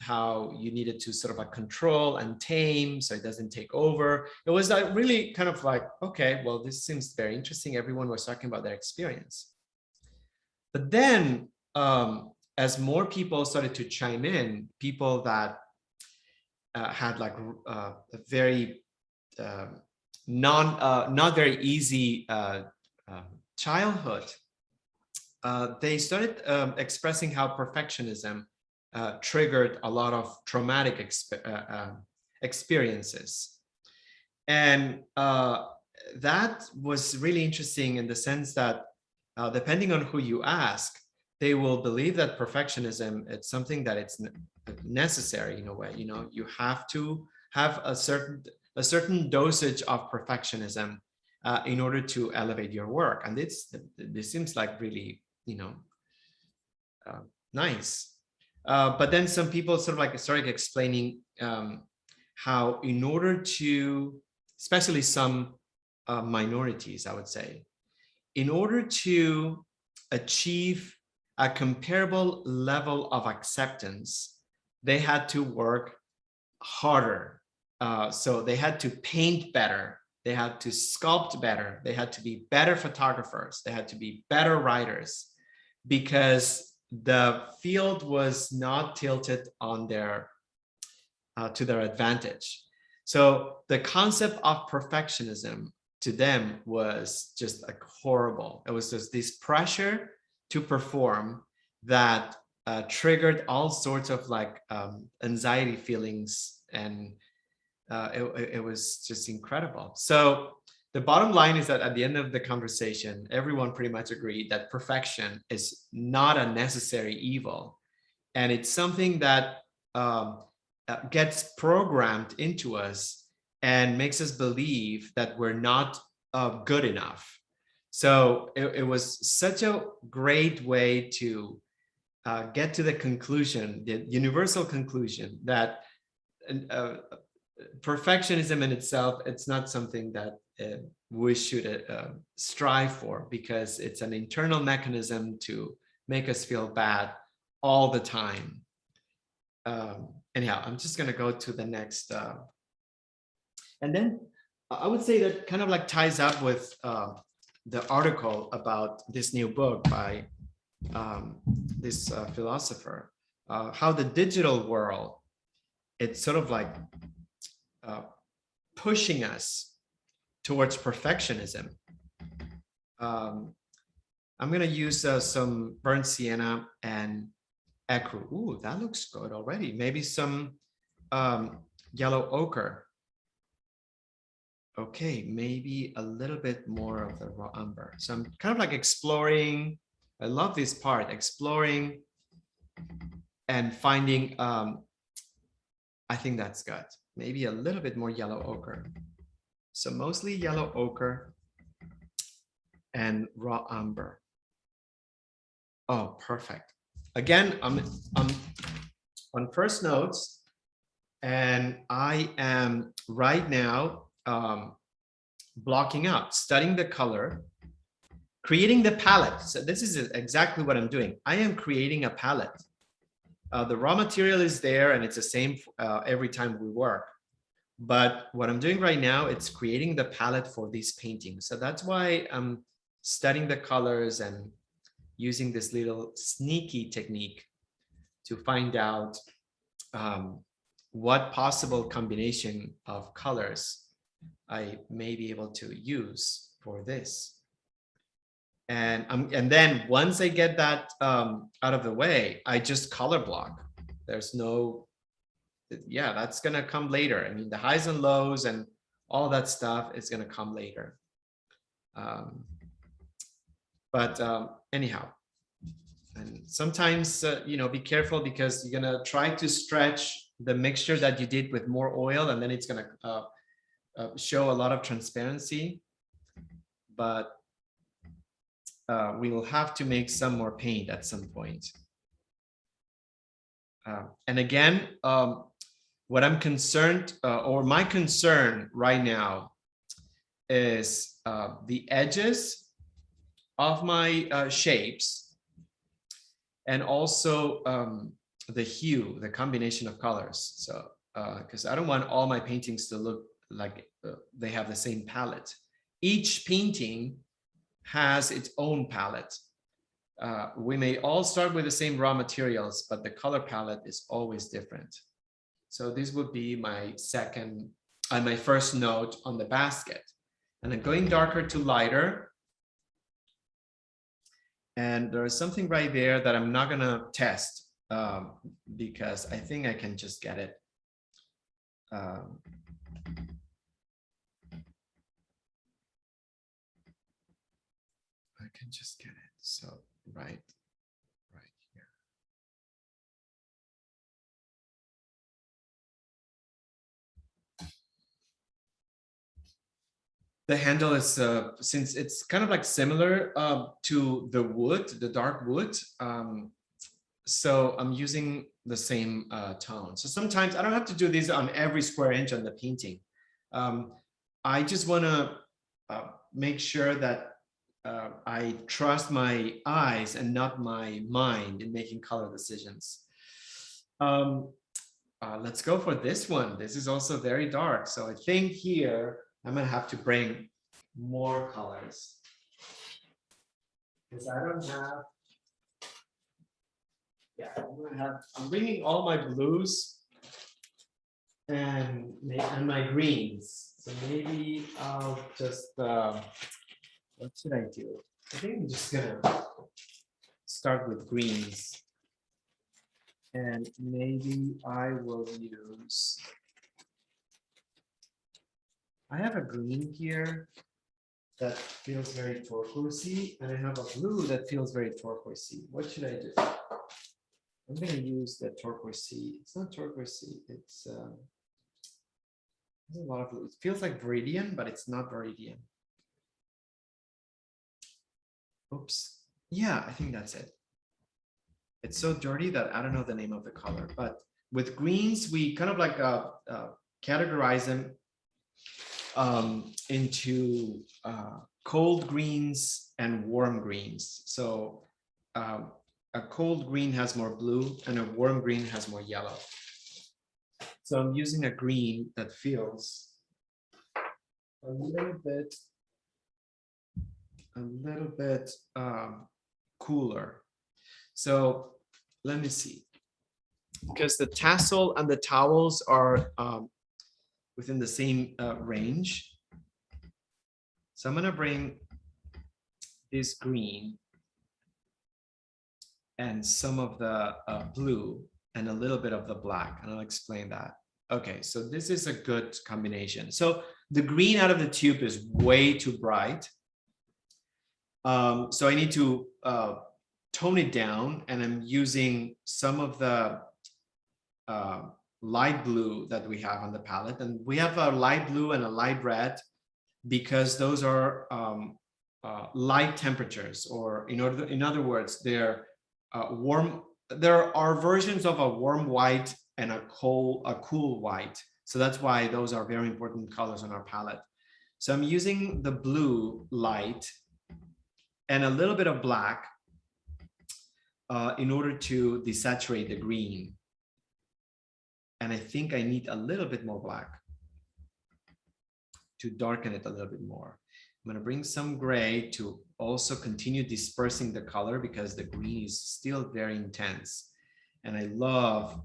how you needed to sort of like control and tame so it doesn't take over. It was really kind of like, okay, well, this seems very interesting. Everyone was talking about their experience. But then as more people started to chime in, people that had like a very not very easy childhood, they started expressing how perfectionism triggered a lot of traumatic experiences. And that was really interesting in the sense that depending on who you ask, they will believe that perfectionism, it's something that it's necessary in a way. You know, you have to have a certain dosage of perfectionism in order to elevate your work. And this seems like really, you know, nice. But then some people sort of like started explaining how in order to, especially some minorities, I would say, in order to achieve a comparable level of acceptance, they had to work harder. So they had to paint better, they had to sculpt better, they had to be better photographers, they had to be better writers, because the field was not tilted on their to their advantage. So the concept of perfectionism to them was just like horrible. It was just this pressure to perform that triggered all sorts of like anxiety feelings, and it was just incredible. So the bottom line is that at the end of the conversation, everyone pretty much agreed that perfection is not a necessary evil, and it's something that gets programmed into us and makes us believe that we're not good enough. So it was such a great way to get to the conclusion, the universal conclusion, that perfectionism in itself, it's not something that we should strive for, because it's an internal mechanism to make us feel bad all the time. Anyhow, I'm just going to go to the next. And then I would say that kind of like ties up with the article about this new book by this philosopher, how the digital world, it's sort of like pushing us towards perfectionism. I'm going to use some burnt sienna and ecru. Ooh, that looks good already. Maybe some yellow ochre. Okay, maybe a little bit more of the raw umber. So I'm kind of like exploring. I love this part, exploring and finding. I think that's good. Maybe a little bit more yellow ochre. So mostly yellow ochre and raw umber. Oh, perfect. Again, I'm on first notes, and I am right now blocking out, studying the color, creating the palette. So this is exactly what I'm doing. I am creating a palette. The raw material is there, and it's the same every time we work. But what I'm doing right now, it's creating the palette for these paintings. So that's why I'm studying the colors and using this little sneaky technique to find out what possible combination of colors I may be able to use for this. And then once I get that out of the way, I just color block. There's no, yeah, that's gonna come later. I mean, the highs and lows and all that stuff is gonna come later. Anyhow, and sometimes, you know, be careful because you're gonna try to stretch the mixture that you did with more oil, and then it's gonna show a lot of transparency. But we will have to make some more paint at some point. And again, what I'm concerned, or my concern right now, is the edges of my shapes, and also the hue, the combination of colors. So, because I don't want all my paintings to look like they have the same palette. Each painting has its own palette. We may all start with the same raw materials, but the color palette is always different. So this would be my my first note on the basket. And then going darker to lighter. And there's something right there that I'm not gonna test because I think I can just get it. I can just get it. So right here. The handle is, since it's kind of like similar to the wood, the dark wood, so I'm using the same tone. So sometimes I don't have to do this on every square inch on the painting. I just want to make sure that I trust my eyes and not my mind in making color decisions. Let's go for this one. This is also very dark. So I think here I'm gonna have to bring more colors because I don't have, yeah, I'm bringing all my blues and my greens. So maybe I'll just, what should I do? I think I'm just gonna start with greens. And maybe I will use, I have a green here that feels very turquoisey, and I have a blue that feels very turquoisey. What should I do? I'm gonna use the turquoisey. It's not turquoisey, it's there's a lot of blue. It feels like Viridian, but it's not Viridian. Oops. Yeah, I think that's it. It's so dirty that I don't know the name of the color, but with greens, we kind of like categorize them into cold greens and warm greens. So a cold green has more blue and a warm green has more yellow. So I'm using a green that feels a little bit cooler. So let me see, because the tassel and the towels are within the same range. So I'm gonna bring this green and some of the blue and a little bit of the black, and I'll explain that. Okay, so this is a good combination. So the green out of the tube is way too bright. So I need to tone it down, and I'm using some of the light blue that we have on the palette, and we have a light blue and a light red because those are light temperatures, or in other words, they're warm. There are versions of a warm white and a cool white, so that's why those are very important colors on our palette. So I'm using the blue light and a little bit of black in order to desaturate the green. And I think I need a little bit more black to darken it a little bit more. I'm gonna bring some gray to also continue dispersing the color because the green is still very intense. And I love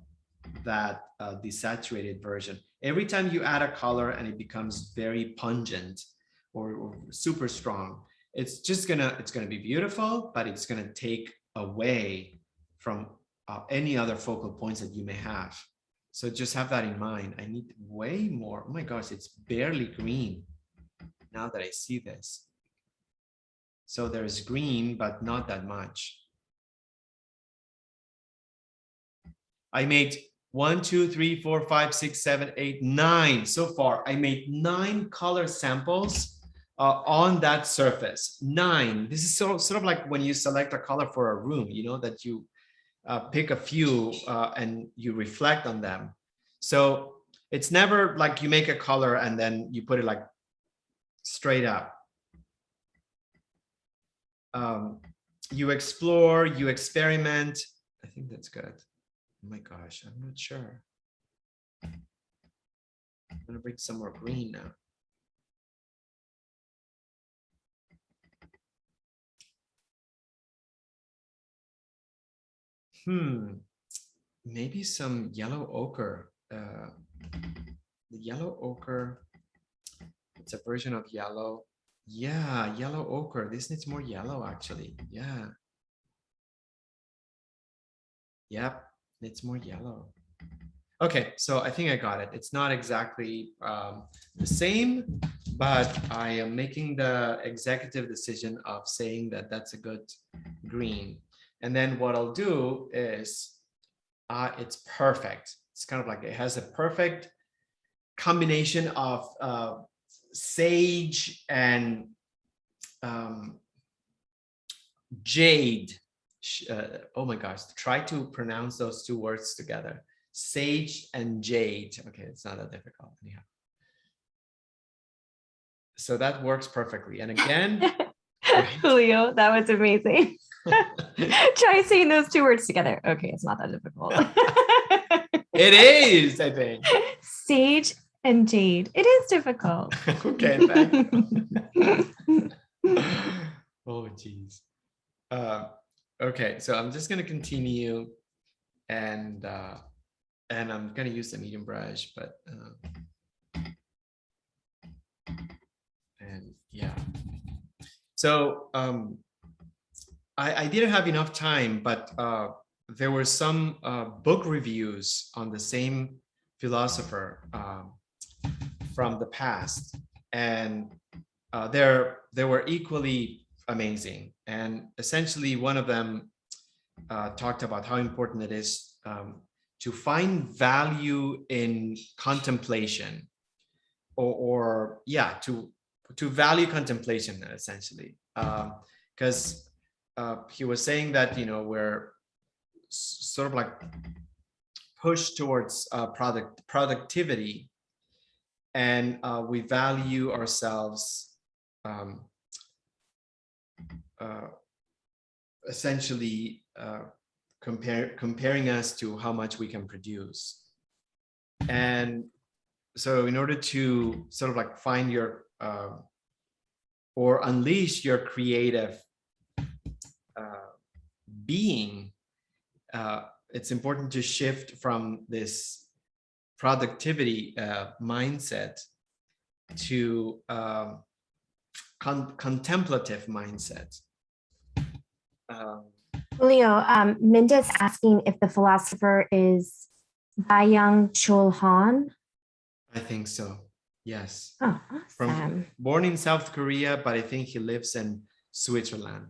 that desaturated version. Every time you add a color and it becomes very pungent or super strong, it's gonna be beautiful, but it's gonna take away from any other focal points that you may have. So just have that in mind. I need way more. Oh my gosh, it's barely green now that I see this. So there's green, but not that much. I made 1, 2, 3, 4, 5, 6, 7, 8, 9 so far. I made 9 color samples on that surface. 9. This is sort of like when you select a color for a room, you know, that you pick a few and you reflect on them. So it's never like you make a color and then you put it like straight up. You explore, you experiment. I think that's good. Oh my gosh, I'm not sure. I'm gonna bring some more green now. Maybe some yellow ochre. The yellow ochre, it's a version of yellow. Yeah, yellow ochre. This needs more yellow actually. Yeah. Yep, it's more yellow. Okay, so I think I got it. It's not exactly the same, but I am making the executive decision of saying that that's a good green. And then what I'll do is it's perfect. It's kind of like it has a perfect combination of sage and jade. Oh my gosh, try to pronounce those 2 words together. Sage and jade. Okay, it's not that difficult anyhow. So that works perfectly. And again, Julio, that was amazing. Try saying those 2 words together. Okay, it's not that difficult. It is, I think. Sage and jade. It is difficult. Okay, thank you. Oh, geez. Okay, so I'm just going to continue and I'm going to use the medium brush, but and yeah. So I didn't have enough time, but there were some book reviews on the same philosopher from the past, and they were equally amazing. And essentially, one of them talked about how important it is to find value in contemplation, or yeah, to value contemplation essentially, because he was saying that, you know, we're sort of like pushed towards productivity, and we value ourselves essentially comparing us to how much we can produce. And so in order to sort of like find your or unleash your creative being, it's important to shift from this productivity mindset to contemplative mindset. Julio, Minda's asking if the philosopher is Byung Chul Han. I think so. Yes. Oh, awesome. Born in South Korea, but I think he lives in Switzerland.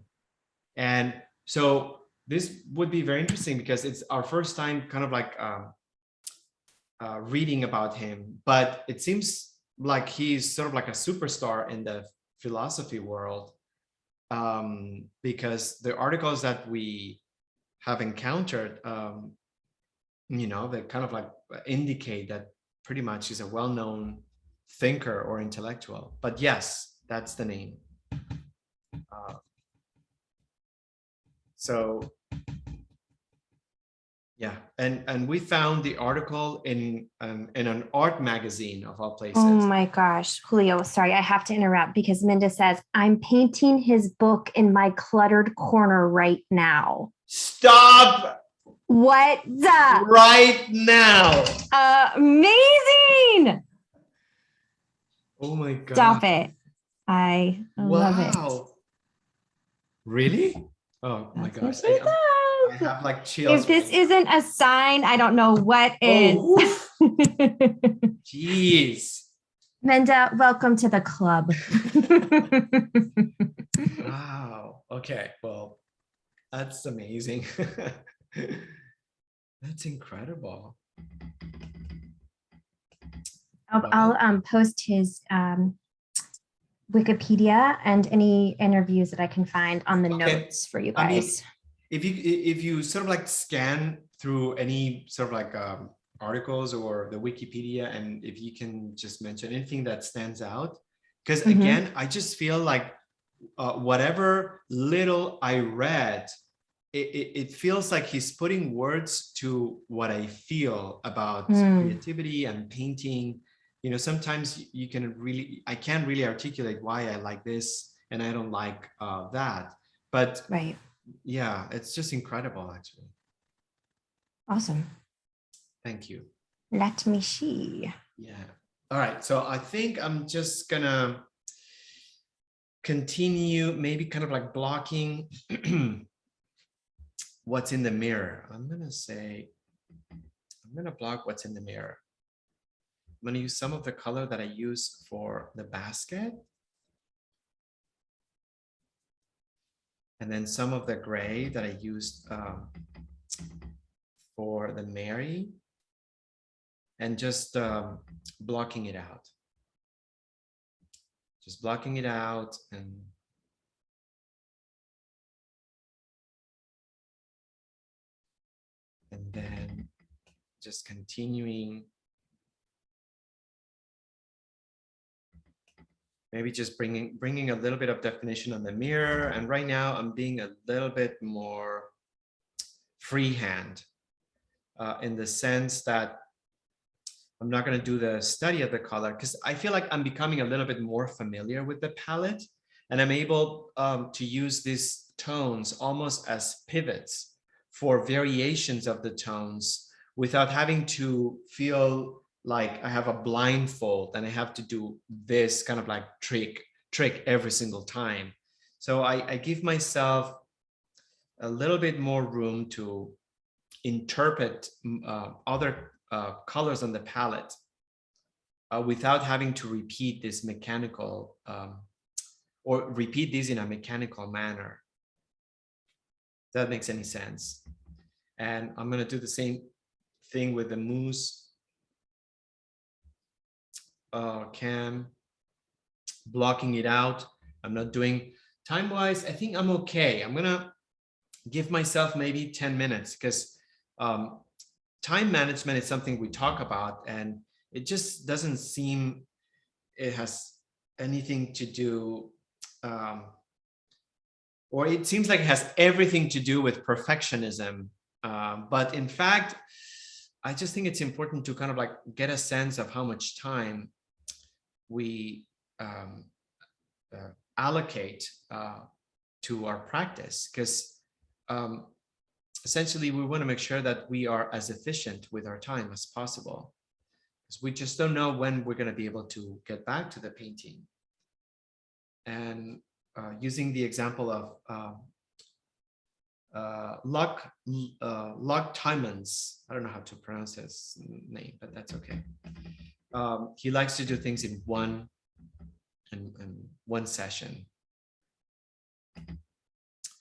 And so this would be very interesting because it's our first time kind of like reading about him, but it seems like he's sort of like a superstar in the philosophy world, because the articles that we have encountered, you know, they kind of like indicate that pretty much he's a well-known thinker or intellectual. But yes, that's the name. So yeah, and we found the article in an art magazine of all places. Oh my gosh, Julio, sorry, I have to interrupt because Minda says, I'm painting his book in my cluttered corner right now. Stop! What the? Right now. Amazing. Oh my God. Stop it. I love it. Really? Oh my gosh. She does. I have like chills. If this isn't a sign, I don't know what is. Jeez. Minda, welcome to the club. Wow. Okay. Well, that's amazing. That's incredible. I'll post his Wikipedia and any interviews that I can find on the notes for you guys. I mean, if you sort of like scan through any sort of like articles or the Wikipedia, and if you can just mention anything that stands out, because again, I just feel like whatever little I read, it feels like he's putting words to what I feel about creativity and painting. You know, sometimes I can't really articulate why I like this and I don't like that. But right. Yeah, it's just incredible, actually. Awesome. Thank you. Let me see. Yeah. All right. So I think I'm just gonna continue, maybe kind of like blocking what's in the mirror. I'm gonna block what's in the mirror. I'm gonna use some of the color that I use for the basket. And then some of the gray that I used for the Mary, and just blocking it out. Just blocking it out and then just continuing. Maybe just bringing a little bit of definition on the mirror. And right now I'm being a little bit more freehand in the sense that I'm not going to do the study of the color, because I feel like I'm becoming a little bit more familiar with the palette, and I'm able to use these tones almost as pivots for variations of the tones without having to feel like I have a blindfold and I have to do this kind of like trick every single time. So I give myself a little bit more room to interpret other colors on the palette without having to repeat this mechanical or repeat these in a mechanical manner. If that makes any sense. And I'm going to do the same thing with the mousse cam, blocking it out. I'm not doing time-wise. I think I'm okay. I'm going to give myself maybe 10 minutes, because time management is something we talk about, and it just doesn't seem it has anything to do, or it seems like it has everything to do with perfectionism. But in fact, I just think it's important to kind of like get a sense of how much time we allocate to our practice, because essentially we want to make sure that we are as efficient with our time as possible, because we just don't know when we're going to be able to get back to the painting. And using the example of Luck Timons, I don't know how to pronounce his name, but that's okay. He likes to do things in one session. I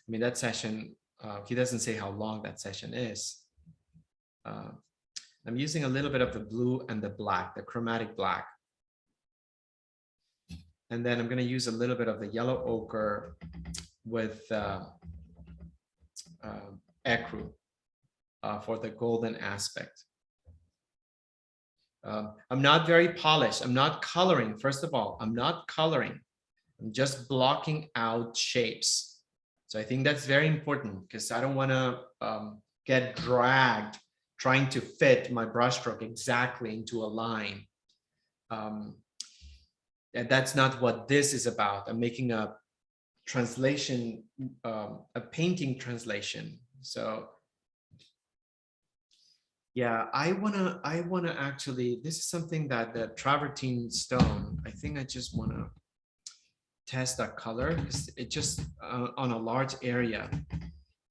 mean, that session, he doesn't say how long that session is. I'm using a little bit of the blue and the black, the chromatic black. And then I'm going to use a little bit of the yellow ochre with ecru for the golden aspect. I'm not very polished. I'm not coloring. First of all, I'm not coloring. I'm just blocking out shapes. So I think that's very important, because I don't want to get dragged trying to fit my brushstroke exactly into a line. And that's not what this is about. I'm making a translation, a painting translation. So yeah, I wanna actually, this is something that the travertine stone, I think I just wanna test that color because it just on a large area.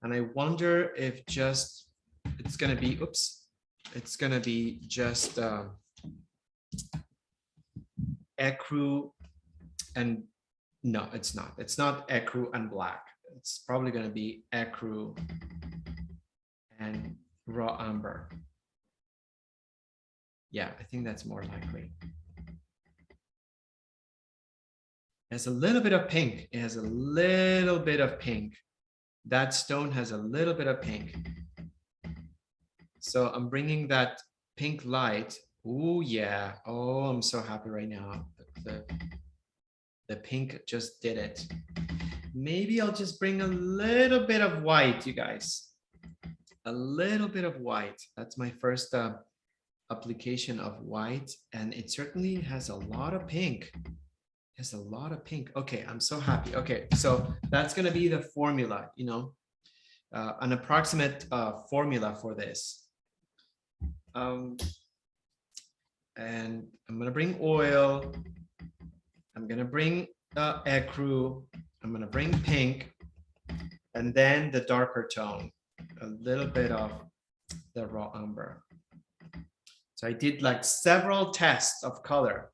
And I wonder if just, it's gonna be, oops, it's gonna be just ecru and no, it's not. It's not ecru and black. It's probably gonna be ecru and raw amber. Yeah, I think that's more likely. It has a little bit of pink. It has a little bit of pink. That stone has a little bit of pink. So I'm bringing that pink light. Oh yeah. Oh, I'm so happy right now. The pink just did it. Maybe I'll just bring a little bit of white, you guys. A little bit of white. That's my first application of white, and it certainly has a lot of pink. It has a lot of pink. Okay, I'm so happy. Okay, so that's gonna be the formula, you know, an approximate formula for this. And I'm gonna bring oil. I'm gonna bring ecru. I'm gonna bring pink, and then the darker tone, a little bit of the raw umber. So I did like several tests of color,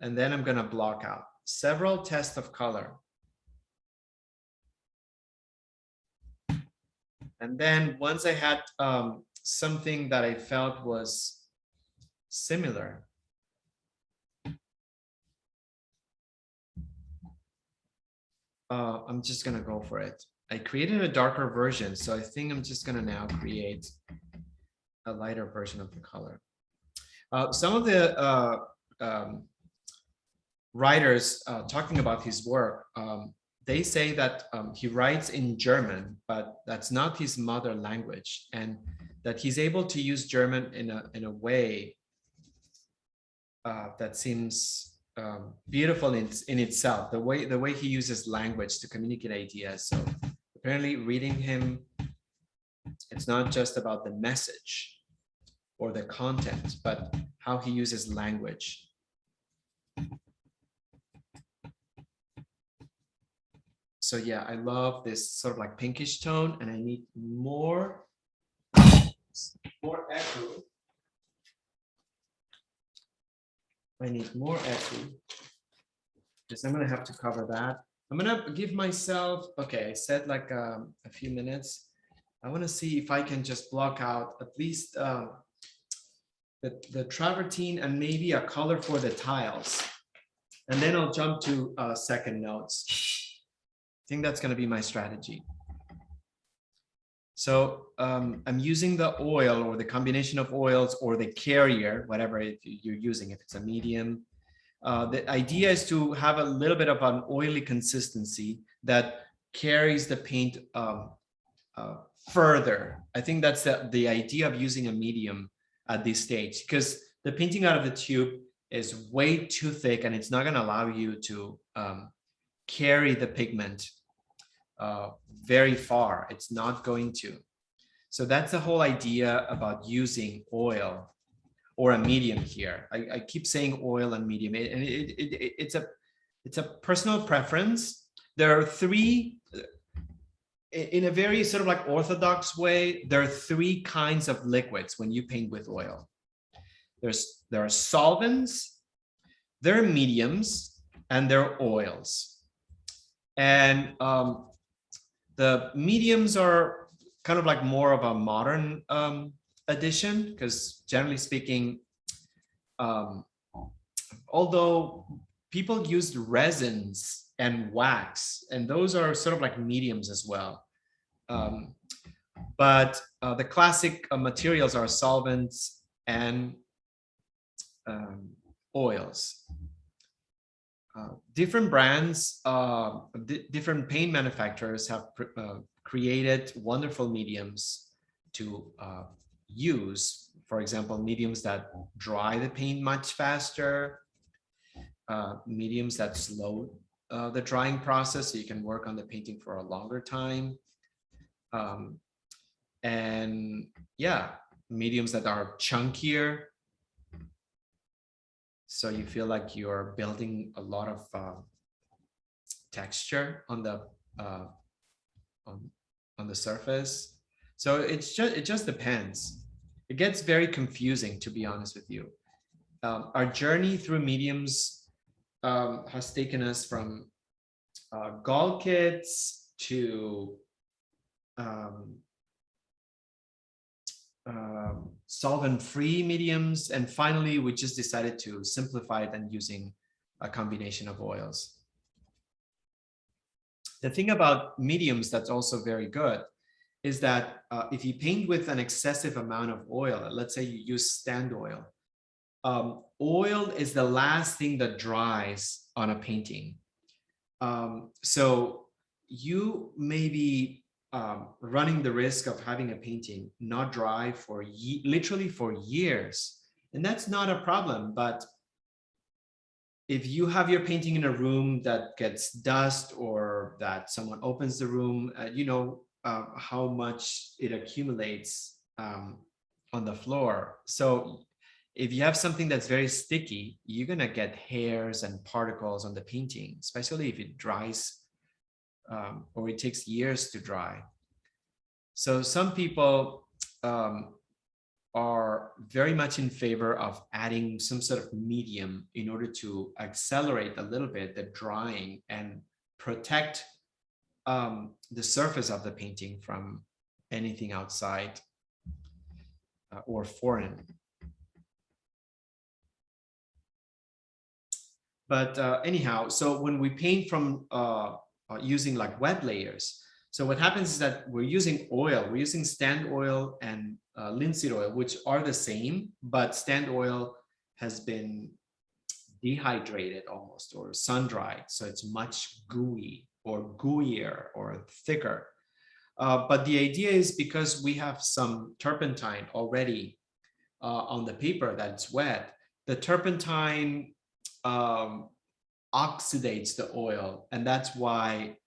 and then I'm gonna block out several tests of color. And then once I had something that I felt was similar, I'm just gonna go for it. I created a darker version, so I think I'm just gonna now create a lighter version of the color. Some of the writers talking about his work, they say that he writes in German, but that's not his mother language, and that he's able to use German in a way that seems beautiful in itself. The way he uses language to communicate ideas. So apparently, reading him, it's not just about the message or the content, but how he uses language. So yeah, I love this sort of like pinkish tone, and I need more echo. I need more echo. Because I'm gonna have to cover that. I'm gonna give myself, okay, I said like a few minutes. I wanna see if I can just block out at least the travertine and maybe a color for the tiles. And then I'll jump to second notes. I think that's going to be my strategy. So I'm using the oil or the combination of oils or the carrier, whatever you're using, if it's a medium. The idea is to have a little bit of an oily consistency that carries the paint further. I think that's the idea of using a medium at this stage, because the painting out of the tube is way too thick and it's not going to allow you to carry the pigment very far. It's not going to. So that's the whole idea about using oil or a medium here. I keep saying oil and medium, and it's a personal preference. There are three, in a very sort of like orthodox way, there are three kinds of liquids when you paint with oil. There are solvents, there are mediums, and there are oils. And the mediums are kind of like more of a modern addition, because generally speaking, although people used resins and wax, and those are sort of like mediums as well. But the classic materials are solvents and oils. Different brands, different paint manufacturers have created wonderful mediums to use. For example, mediums that dry the paint much faster, mediums that slow the drying process so you can work on the painting for a longer time. And yeah, mediums that are chunkier, so you feel like you're building a lot of texture on the on the surface. So it just depends. It gets very confusing, to be honest with you. Our journey through mediums has taken us from gall kits to solvent-free mediums, and finally we just decided to simplify it and using a combination of oils. The thing about mediums that's also very good is that if you paint with an excessive amount of oil, let's say you use stand oil, oil is the last thing that dries on a painting. So you may be running the risk of having a painting not dry for literally for years, and that's not a problem. But if you have your painting in a room that gets dust, or that someone opens the room, you know how much it accumulates on the floor. So if you have something that's very sticky, you're gonna get hairs and particles on the painting, especially if it dries or it takes years to dry. So some people are very much in favor of adding some sort of medium in order to accelerate a little bit the drying and protect the surface of the painting from anything outside or foreign. But anyhow, so when we paint from using like wet layers, so what happens is that we're using oil, we're using stand oil and linseed oil, which are the same, but stand oil has been dehydrated almost, or sun-dried, so it's much gooey or gooier or thicker. But the idea is, because we have some turpentine already on the paper that's wet, the turpentine oxidates the oil, and that's why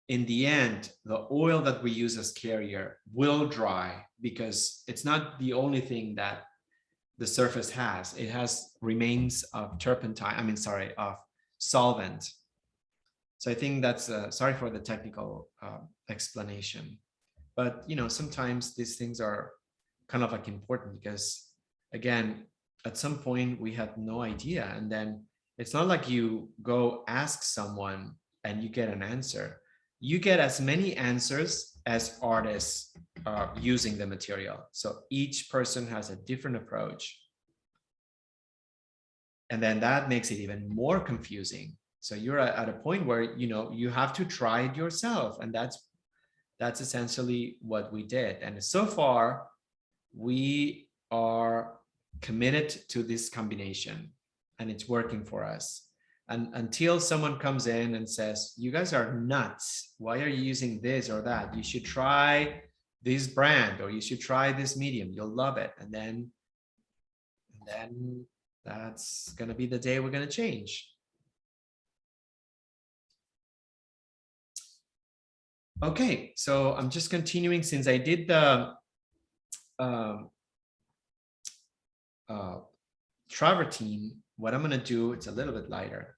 in the end the oil that we use as carrier will dry, because it's not the only thing that the surface has. It has remains of turpentine, of solvent. So I think that's sorry for the technical explanation, but you know, sometimes these things are kind of like important, because again, at some point we had no idea, and then it's not like you go ask someone and you get an answer. You get as many answers as artists are using the material. So each person has a different approach. And then that makes it even more confusing. So you're at a point where, you know, you have to try it yourself. And that's essentially what we did. And so far, we are committed to this combination, and it's working for us. And until someone comes in and says, you guys are nuts, why are you using this or that? You should try this brand, or you should try this medium, you'll love it. And then that's going to be the day we're going to change. Okay, so I'm just continuing, since I did the travertine. What I'm going to do, it's a little bit lighter.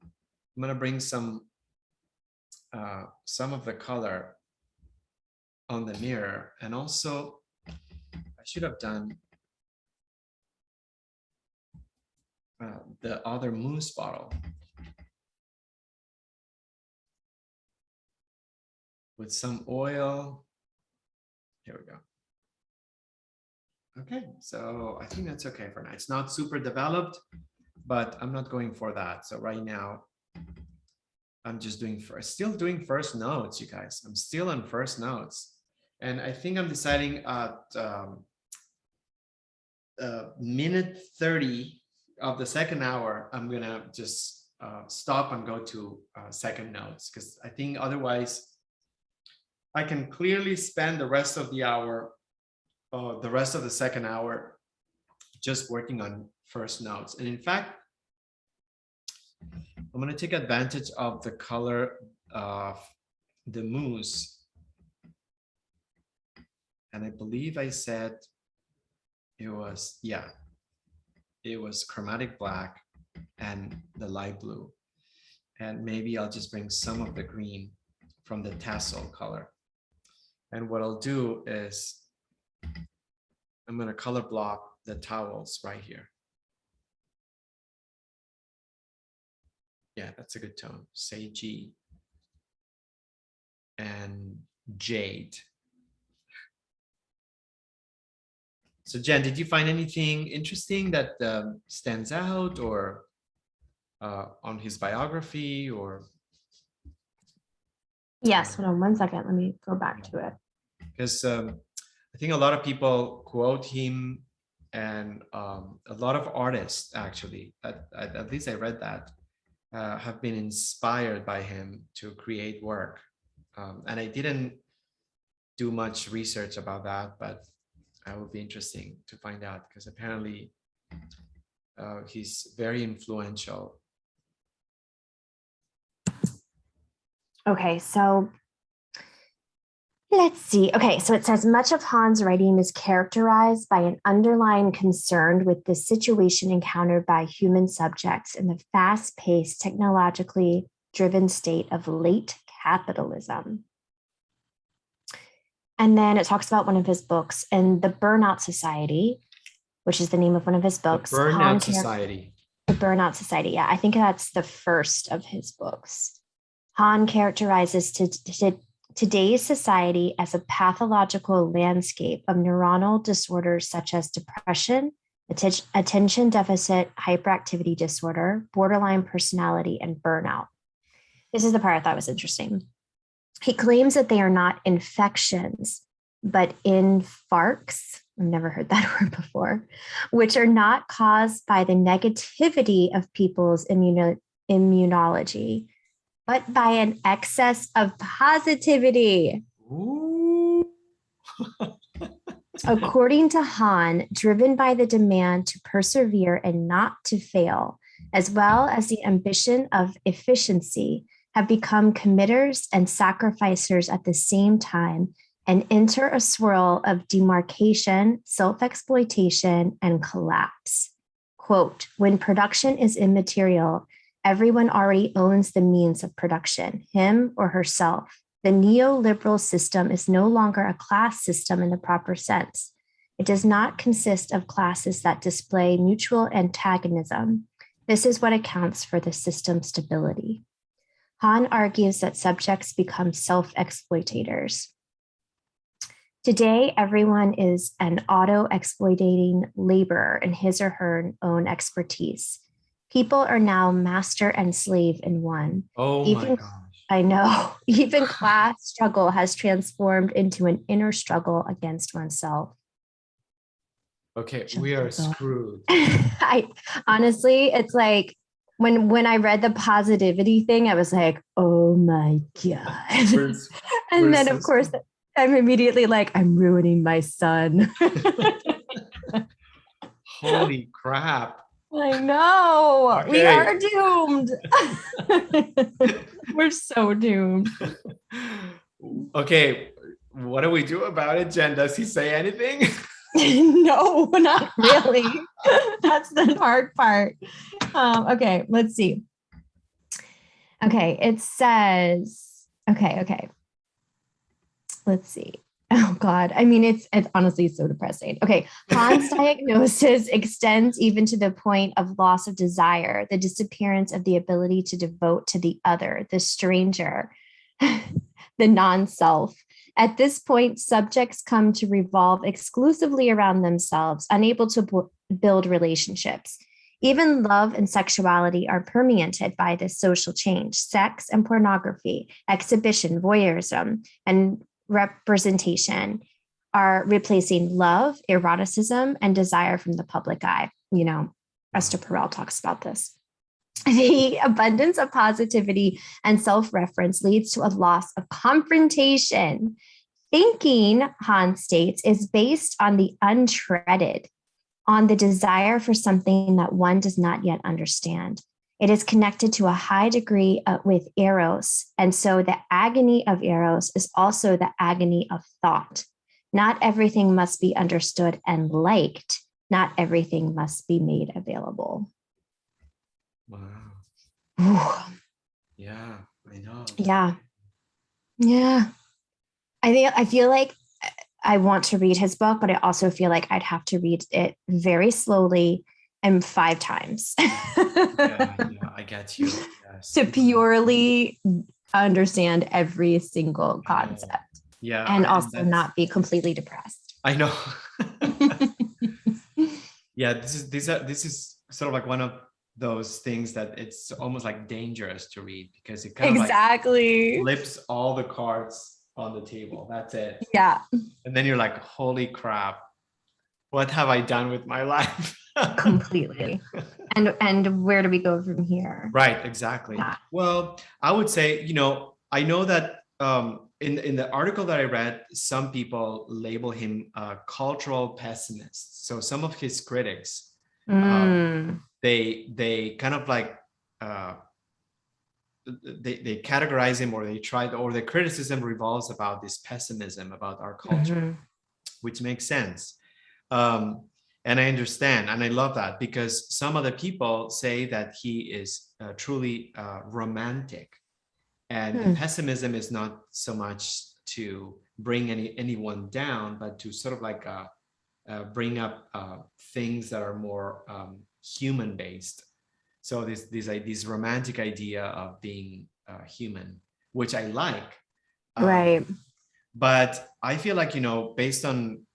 I'm going to bring some of the color on the mirror, and also I should have done the other mousse bottle with some oil. Here we go. Okay, so I think that's okay for now. It's not super developed, but I'm not going for that. So right now, I'm just doing still doing first notes, you guys. I'm still on first notes. And I think I'm deciding at minute 30 of the second hour, I'm gonna just stop and go to second notes, because I think otherwise I can clearly spend the rest of the hour the rest of the second hour just working on first notes. And in fact, I'm going to take advantage of the color of the mousse. And I believe I said it was, yeah, it was chromatic black and the light blue. And maybe I'll just bring some of the green from the tassel color. And what I'll do is I'm going to color block the towels right here. Yeah, that's a good tone. Sagey and jade. So Jen, did you find anything interesting that stands out, or on his biography, or? Yes, hold on one second. Let me go back to it. Because I think a lot of people quote him, and a lot of artists actually, at least I read that, have been inspired by him to create work. And I didn't do much research about that, but it would be interesting to find out, because apparently he's very influential. Okay, so let's see. Okay, so it says much of Han's writing is characterized by an underlying concern with the situation encountered by human subjects in the fast-paced, technologically driven state of late capitalism. And then it talks about one of his books, and The Burnout Society, which is the name of one of his books. The Burnout Society. The Burnout Society, yeah. I think that's the first of his books. Han characterizes today's society as a pathological landscape of neuronal disorders such as depression, attention deficit hyperactivity disorder, borderline personality, and burnout. This is the part I thought was interesting. He claims that they are not infections, but infarcts. I've never heard that word before, which are not caused by the negativity of people's immunology, but by an excess of positivity. According to Han, driven by the demand to persevere and not to fail, as well as the ambition of efficiency, have become committers and sacrificers at the same time and enter a swirl of demarcation, self-exploitation, and collapse. Quote, when production is immaterial, everyone already owns the means of production, him or herself. The neoliberal system is no longer a class system in the proper sense. It does not consist of classes that display mutual antagonism. This is what accounts for the system's stability. Han argues that subjects become self-exploitators. Today, everyone is an auto-exploiting laborer in his or her own expertise. People are now master and slave in one. Oh my gosh. I know. Even class struggle has transformed into an inner struggle against oneself. Okay, we are screwed. Honestly, it's like when I read the positivity thing, I was like, oh my God. And then of course I'm immediately like, I'm ruining my son. Holy crap. I know. Okay. We are doomed. We're so doomed. Okay, what do we do about it, Jen? Does he say anything? No, not really. That's the hard part. Okay, let's see. Okay, it says, okay. Let's see. Oh God. I mean, it's honestly so depressing. Okay. Han's diagnosis extends even to the point of loss of desire, the disappearance of the ability to devote to the other, the stranger, the non-self. At this point, subjects come to revolve exclusively around themselves, unable to build relationships. Even love and sexuality are permeated by this social change. Sex and pornography, exhibition, voyeurism, and representation are replacing love, eroticism, and desire from the public eye. You know, Esther Perel talks about this. The abundance of positivity and self-reference leads to a loss of confrontation. thinking, Hans states, is based on the untreaded, on the desire for something that one does not yet understand. It is connected to a high degree with eros. And so the agony of eros is also the agony of thought. Not everything must be understood and liked. Not everything must be made available. Wow. Ooh. Yeah, I know. Yeah. Yeah. I feel like I want to read his book, but I also feel like I'd have to read it very slowly and 5 times. Yeah, I get you. Yes. To purely understand every single concept. Yeah. And also not be completely depressed. I know. Yeah, this is sort of like one of those things that it's almost like dangerous to read because it kind of like flips all the cards on the table. That's it. Yeah. And then you're like, holy crap, what have I done with my life? Completely. And where do we go from here? Right, exactly. Yeah. Well, I would say, I know that in the article that I read, some people label him a cultural pessimist. So some of his critics, they kind of like they categorize him, or the criticism revolves about this pessimism about our culture, which makes sense. And I understand, and I love that, because some other people say that he is truly romantic, and the pessimism is not so much to bring anyone down, but to sort of like bring up things that are more human based. So this romantic idea of being human, which I like. Right. But I feel like, based on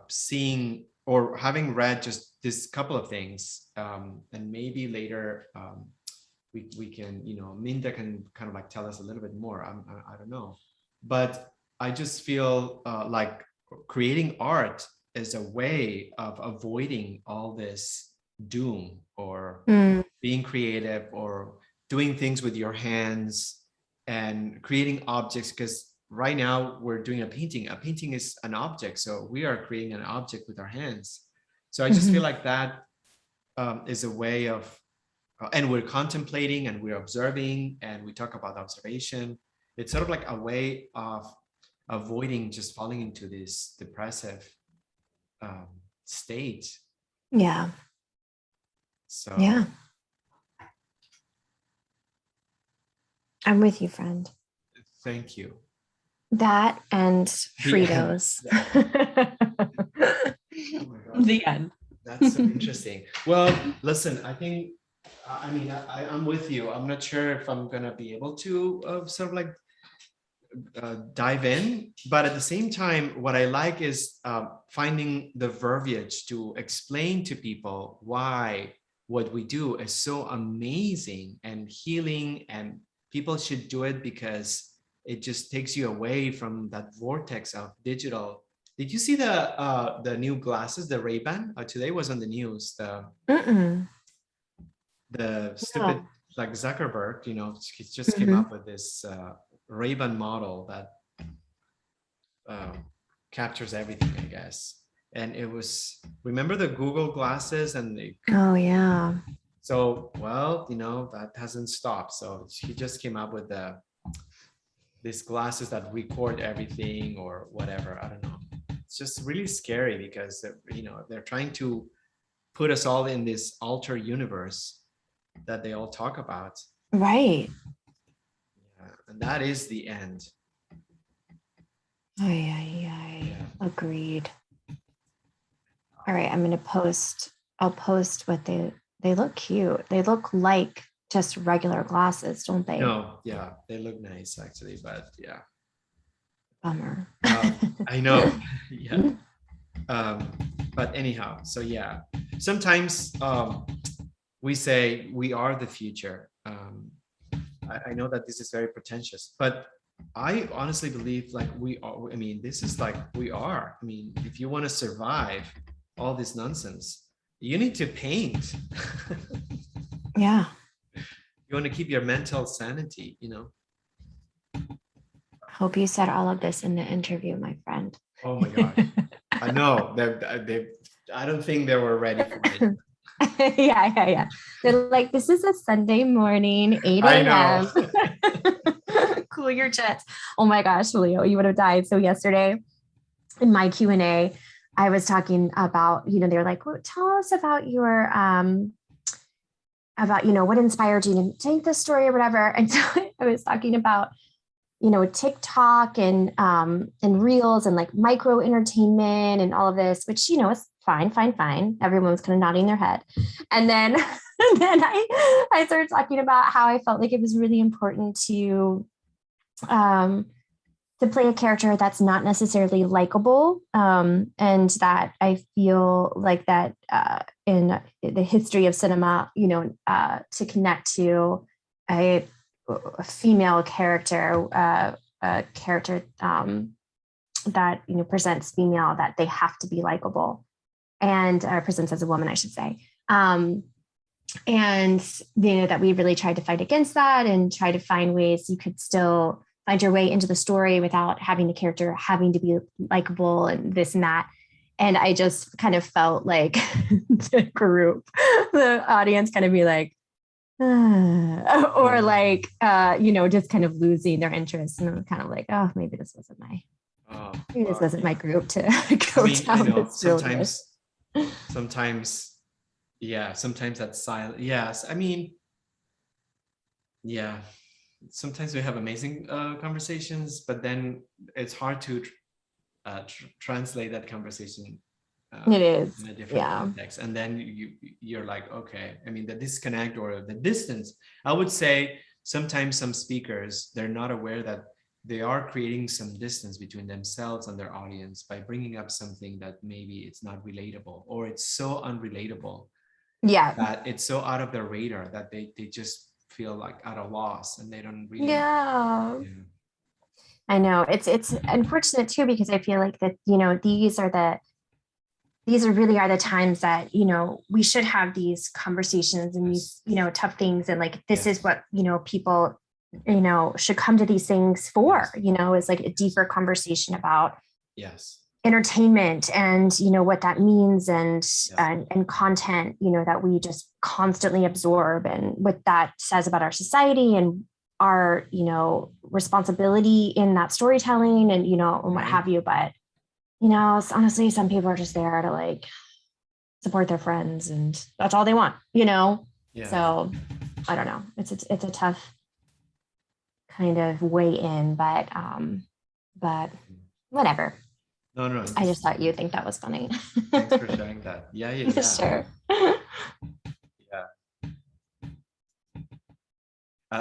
seeing or having read just this couple of things, and maybe later we can, Minda can kind of like tell us a little bit more. I don't know. But I just feel like creating art is a way of avoiding all this doom, or being creative, or doing things with your hands and creating objects, because right now we're doing a painting is an object, so we are creating an object with our hands. So I just feel like that is a way of and we're contemplating and we're observing, and we talk about observation. It's sort of like a way of avoiding just falling into this depressive state. Yeah. So yeah, I'm with you, friend. Thank you. That and Fritos. Oh my God. The end. That's so interesting. Well, listen, I think, I'm with you. I'm not sure if I'm going to be able to sort of like dive in, but at the same time, what I like is finding the verbiage to explain to people why what we do is so amazing and healing, and people should do it because it just takes you away from that vortex of digital. Did you see the new glasses, the Ray-Ban? Today was on the news. The stupid, like Zuckerberg, he just came up with this Ray-Ban model that captures everything, I guess. And it was, remember the Google glasses and the, oh yeah. So, well, that hasn't stopped. So he just came up with these glasses that record everything or whatever. I don't know. It's just really scary because, they're trying to put us all in this alter universe that they all talk about. Right. Yeah, and that is the end. Yeah. Agreed. All right, I'm going to post. I'll post what they look cute. They look like just regular glasses, don't they? No, yeah, they look nice actually, but yeah. Bummer. I know. Yeah. But anyhow, so yeah, sometimes we say we are the future. I know that this is very pretentious, but I honestly believe like we are. I mean, this is like we are. I mean, if you want to survive all this nonsense, you need to paint. Yeah. You want to keep your mental sanity, Hope you said all of this in the interview, my friend. Oh my gosh. I know I don't think they were ready for it. Yeah. They're like, this is a Sunday morning, 8 I know. a.m. Cool your jets. Oh my gosh, Julio, you would have died. So yesterday in my Q&A, I was talking about, they were like, well, tell us about your what inspired you to take this story or whatever. And so I was talking about TikTok and reels and like micro entertainment and all of this, which is fine. Everyone was kind of nodding their head, and then I started talking about how I felt like it was really important to play a character that's not necessarily likable, and that I feel like that in the history of cinema, to connect to a female character, a character that presents female, that they have to be likable and presents as a woman, I should say. And that we really tried to fight against that and try to find ways you could still find your way into the story without having the character having to be likable and this and that. And I just kind of felt like the audience kind of be like, or like, just kind of losing their interest. And I'm kind of like, oh, maybe this wasn't my group to go down this sometimes that's silent. Yes. I mean, yeah, sometimes we have amazing conversations, but then it's hard to translate that conversation it is in a different context. And then you're like, okay, I mean, the disconnect or the distance, I would say sometimes some speakers, they're not aware that they are creating some distance between themselves and their audience by bringing up something that maybe it's not relatable, or it's so unrelatable that it's so out of their radar that they just feel like at a loss and they don't really I know it's unfortunate too, because I feel like that these really are the times that we should have these conversations and these tough things, and like this is what people should come to these things for. Is like a deeper conversation about entertainment and what that means, and content and we just constantly absorb, and what that says about our society and our responsibility in that storytelling and and what have you. But honestly, some people are just there to like support their friends, and that's all they want. So I don't know, it's a tough kind of way in, but whatever. No. I just thought you'd think that was funny. Thanks for sharing that. Yeah. Sure.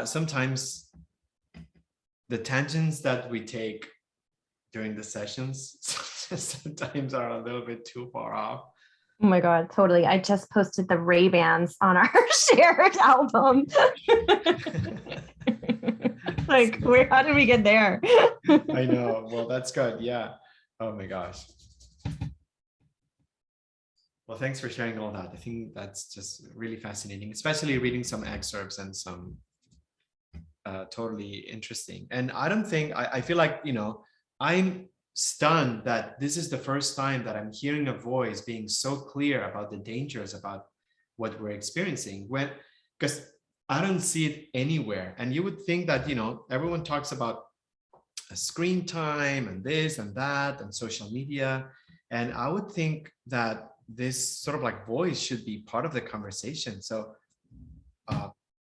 Sometimes the tangents that we take during the sessions sometimes are a little bit too far off. Oh my God, totally. I just posted the Ray-Bans on our shared album. Like, how did we get there? I know. Well, that's good. Yeah. Oh my gosh. Well, thanks for sharing all that. I think that's just really fascinating, especially reading some excerpts and some totally interesting. And I don't think, I feel like, I'm stunned that this is the first time that I'm hearing a voice being so clear about the dangers about what we're experiencing, because I don't see it anywhere. And you would think that, everyone talks about screen time and this and that and social media. And I would think that this sort of like voice should be part of the conversation. So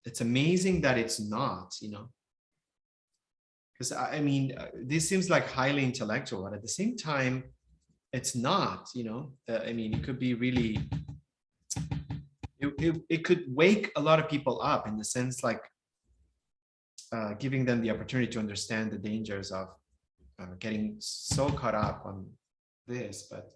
it's amazing that it's not, because I mean, this seems like highly intellectual, but at the same time, it's not, I mean, it could be really, it could wake a lot of people up in the sense like giving them the opportunity to understand the dangers of getting so caught up on this. But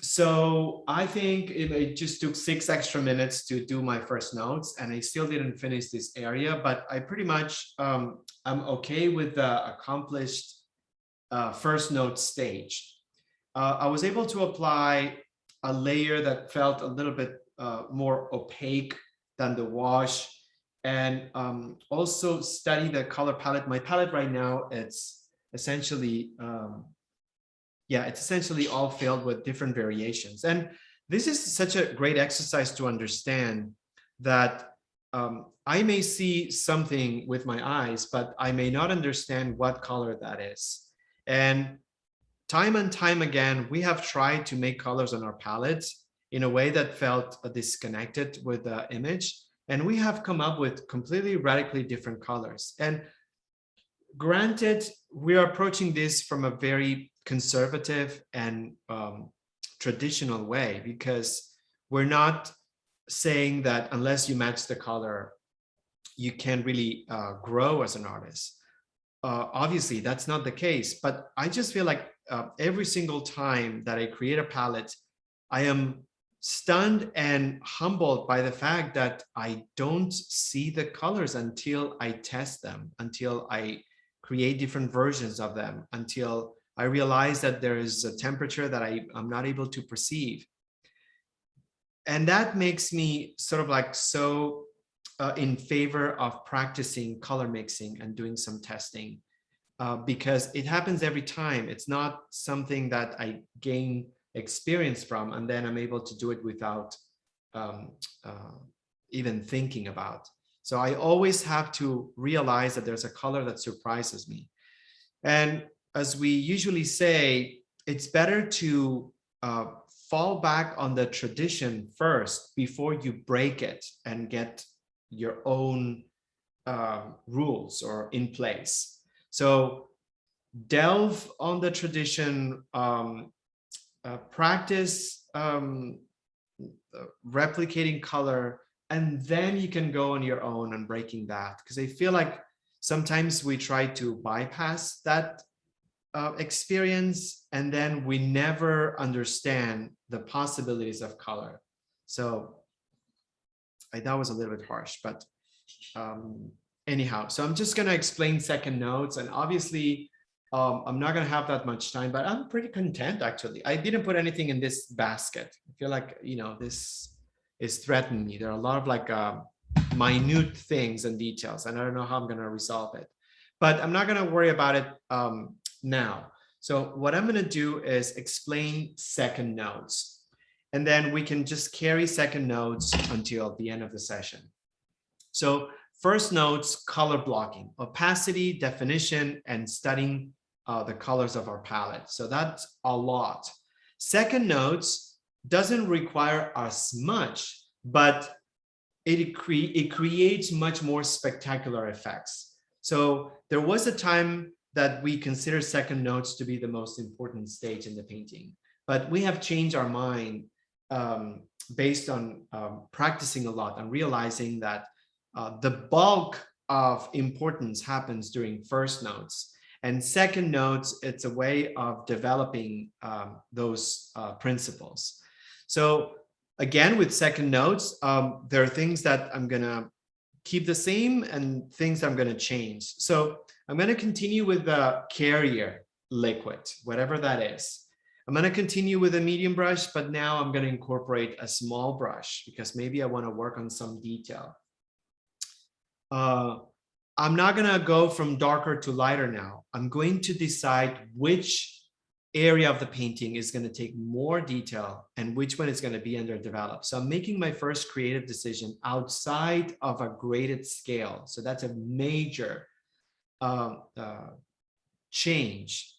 so I think it just took 6 extra minutes to do my first notes, and I still didn't finish this area, but I pretty much I'm okay with the accomplished first note stage. I was able to apply a layer that felt a little bit more opaque than the wash, and also study the color palette. My palette right now, it's essentially, it's essentially all filled with different variations. And this is such a great exercise to understand that I may see something with my eyes, but I may not understand what color that is. And time and time again, we have tried to make colors on our palettes in a way that felt disconnected with the image. And we have come up with completely radically different colors. And granted, we are approaching this from a very conservative and traditional way, because we're not saying that unless you match the color, you can really grow as an artist. Obviously, that's not the case, but I just feel like every single time that I create a palette, I am stunned and humbled by the fact that I don't see the colors until I test them, until I create different versions of them, until I realize that there is a temperature that I'm not able to perceive. And that makes me sort of like so in favor of practicing color mixing and doing some testing, because it happens every time. It's not something that I gain experience from and then I'm able to do it without even thinking about. So I always have to realize that there's a color that surprises me. And as we usually say, it's better to fall back on the tradition first before you break it and get your own rules or in place. So delve on the tradition, practice replicating color, and then you can go on your own and breaking that. Because I feel like sometimes we try to bypass that experience, and then we never understand the possibilities of color. So that was a little bit harsh, but anyhow, so I'm just going to explain second notes, and obviously I'm not going to have that much time, but I'm pretty content actually. I didn't put anything in this basket. I feel like, you know, this is threatening me. There are a lot of like minute things and details, and I don't know how I'm going to resolve it, but I'm not going to worry about it now. So what I'm going to do is explain second notes, and then we can just carry second notes until the end of the session. So first notes, color blocking, opacity, definition, and studying the colors of our palette. So that's a lot. Second notes doesn't require as much, but it creates much more spectacular effects. So there was a time that we consider second notes to be the most important stage in the painting, but we have changed our mind based on practicing a lot and realizing that the bulk of importance happens during first notes, and second notes, it's a way of developing those principles. So again, with second notes, there are things that I'm gonna keep the same and things I'm gonna change. So I'm gonna continue with the carrier liquid, whatever that is. I'm gonna continue with a medium brush, but now I'm gonna incorporate a small brush because maybe I wanna work on some detail. I'm not gonna go from darker to lighter now. I'm going to decide which area of the painting is going to take more detail and which one is going to be underdeveloped. So I'm making my first creative decision outside of a graded scale. So that's a major change.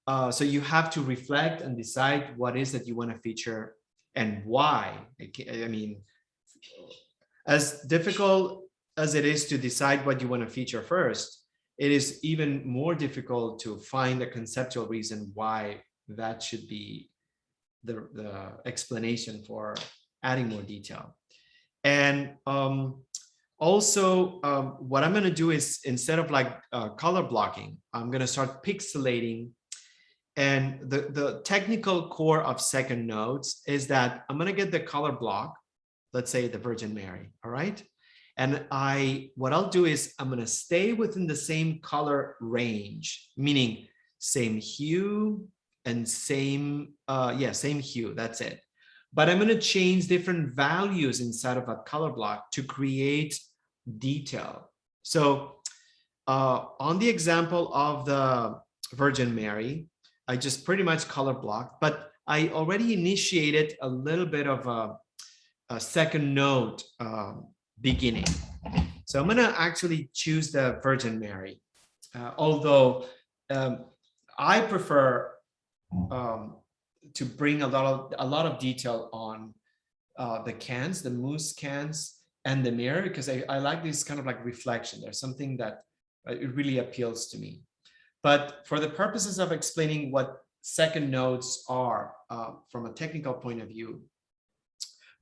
So you have to reflect and decide what is that you want to feature and why. I mean, as difficult as it is to decide what you want to feature first, it is even more difficult to find a conceptual reason why that should be the explanation for adding more detail. And also, what I'm going to do is, instead of like color blocking, I'm going to start pixelating. And the technical core of second notes is that I'm going to get the color block, let's say the Virgin Mary, all right? And what I'll do is I'm going to stay within the same color range, meaning same hue and same hue, that's it. But I'm going to change different values inside of a color block to create detail. So on the example of the Virgin Mary, I just pretty much color blocked, but I already initiated a little bit of a second node beginning. So I'm going to actually choose the Virgin Mary, although I prefer to bring a lot of detail on the cans, the mousse cans, and the mirror, because I like this kind of like reflection. There's something that it really appeals to me. But for the purposes of explaining what second nodes are from a technical point of view,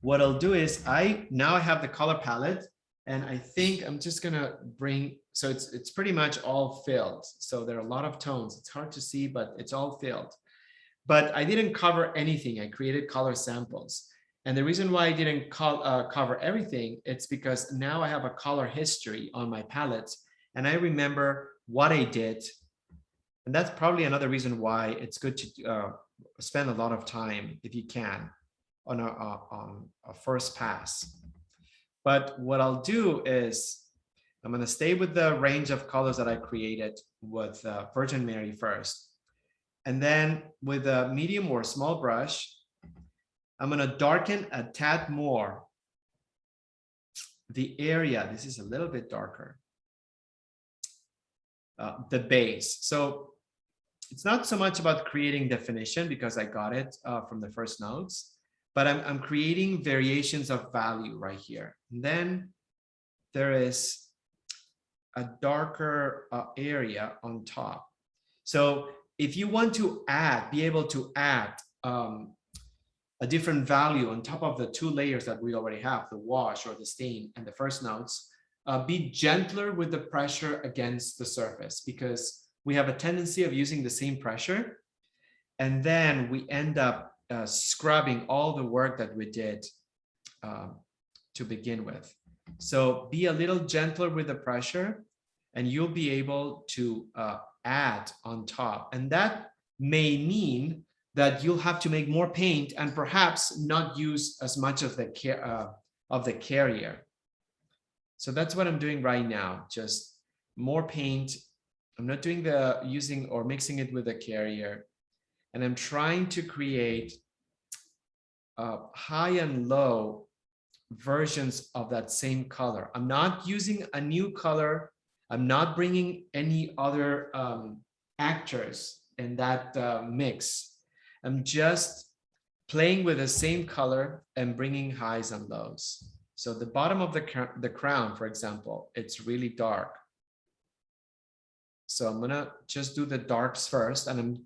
what I'll do is now I have the color palette, and I think I'm just gonna bring, so it's pretty much all filled. So there are a lot of tones. It's hard to see, but it's all filled. But I didn't cover anything. I created color samples. And the reason why I didn't cover everything, it's because now I have a color history on my palette, and I remember what I did. And that's probably another reason why it's good to spend a lot of time, if you can, on a first pass. But what I'll do is I'm going to stay with the range of colors that I created with Virgin Mary first. And then with a medium or small brush, I'm going to darken a tad more the area. This is a little bit darker. The base. So it's not so much about creating definition, because I got it from the first nodes, but I'm creating variations of value right here. And then there is a darker area on top. So if you want to be able to add a different value on top of the two layers that we already have, the wash or the stain and the first notes, be gentler with the pressure against the surface, because we have a tendency of using the same pressure, and then we end up scrubbing all the work that we did to begin with. So be a little gentler with the pressure, and you'll be able to add on top. And that may mean that you'll have to make more paint and perhaps not use as much of the carrier. So that's what I'm doing right now, just more paint. I'm not doing the using or mixing it with a carrier. And I'm trying to create high and low versions of that same color. I'm not using a new color. I'm not bringing any other actors in that mix. I'm just playing with the same color and bringing highs and lows. So the bottom of the crown, for example, it's really dark. So I'm gonna just do the darks first. And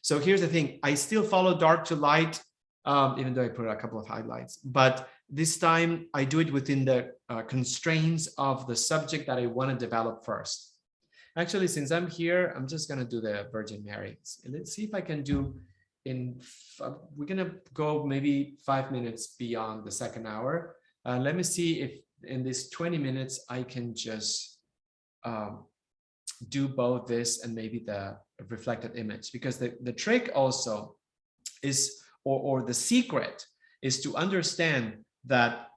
so here's the thing, I still follow dark to light, even though I put a couple of highlights, but this time I do it within the constraints of the subject that I want to develop first. Actually, since I'm here, I'm just gonna do the Virgin Mary. Let's see if I can do we're gonna go maybe 5 minutes beyond the second hour. Let me see if in this 20 minutes I can just do both this and maybe the reflected image, because the trick also is, or the secret is to understand that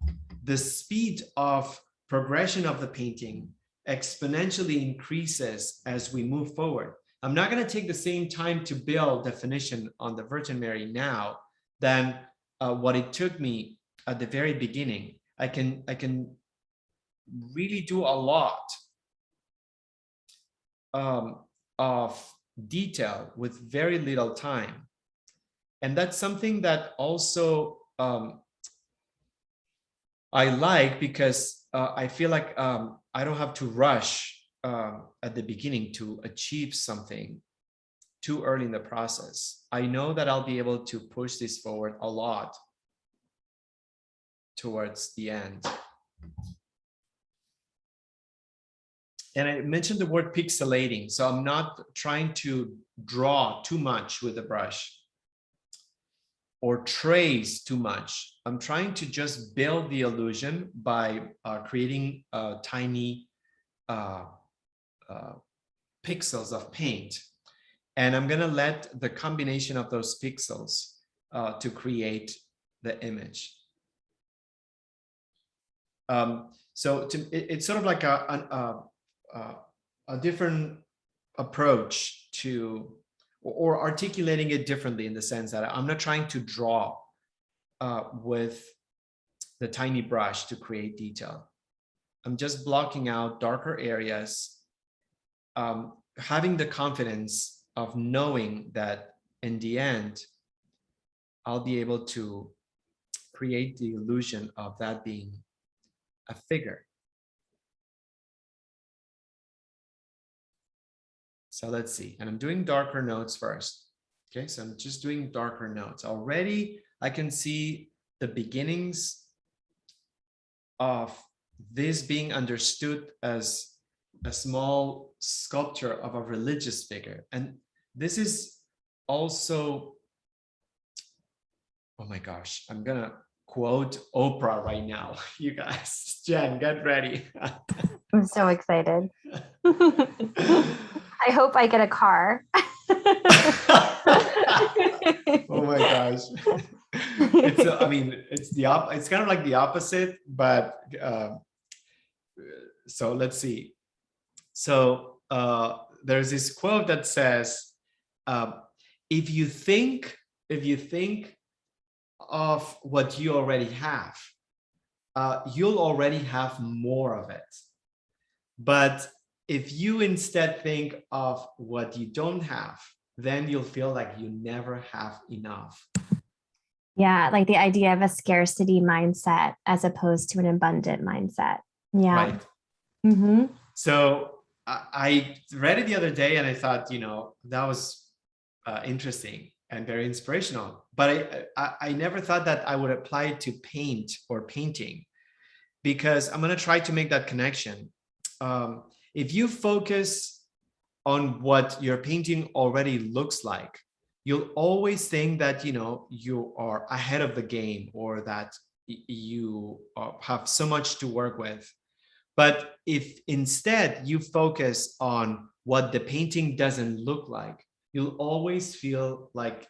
the speed of progression of the painting exponentially increases as we move forward. I'm not going to take the same time to build definition on the Virgin Mary now than what it took me at the very beginning. I can really do a lot of detail with very little time. And that's something that also I like, because I feel like I don't have to rush at the beginning to achieve something too early in the process. I know that I'll be able to push this forward a lot towards the end. And I mentioned the word pixelating. So I'm not trying to draw too much with the brush or trace too much. I'm trying to just build the illusion by creating tiny pixels of paint. And I'm gonna let the combination of those pixels to create the image. So it's sort of like a different approach to, or articulating it differently, in the sense that I'm not trying to draw with the tiny brush to create detail. I'm just blocking out darker areas, having the confidence of knowing that in the end, I'll be able to create the illusion of that being a figure. So let's see, and I'm doing darker notes first. Okay, so I'm just doing darker notes. Already I can see the beginnings of this being understood as a small sculpture of a religious figure. And this is also, oh my gosh, I'm gonna quote Oprah right now. You guys, Jen, get ready. I'm so excited. I hope I get a car. Oh my gosh. It's I mean, it's kind of like the opposite, but so let's see. So there's this quote that says, if you think of what you already have, you'll already have more of it. But if you instead think of what you don't have, then you'll feel like you never have enough. Yeah, like the idea of a scarcity mindset as opposed to an abundant mindset. Yeah. Right. Mm-hmm. So I read it the other day and I thought, that was interesting and very inspirational. But I never thought that I would apply it to paint or painting, because I'm going to try to make that connection. If you focus on what your painting already looks like, you'll always think that, you are ahead of the game, or that you have so much to work with. But if instead you focus on what the painting doesn't look like, you'll always feel like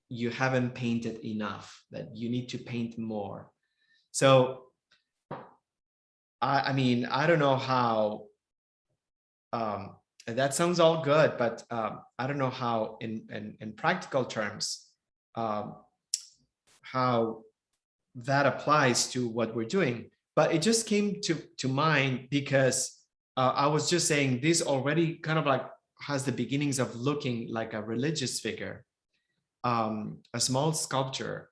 you haven't painted enough, that you need to paint more. So, I mean, I don't know how, that sounds all good, but I don't know how in practical terms, how that applies to what we're doing. But it just came to mind because I was just saying this already kind of like has the beginnings of looking like a religious figure, a small sculpture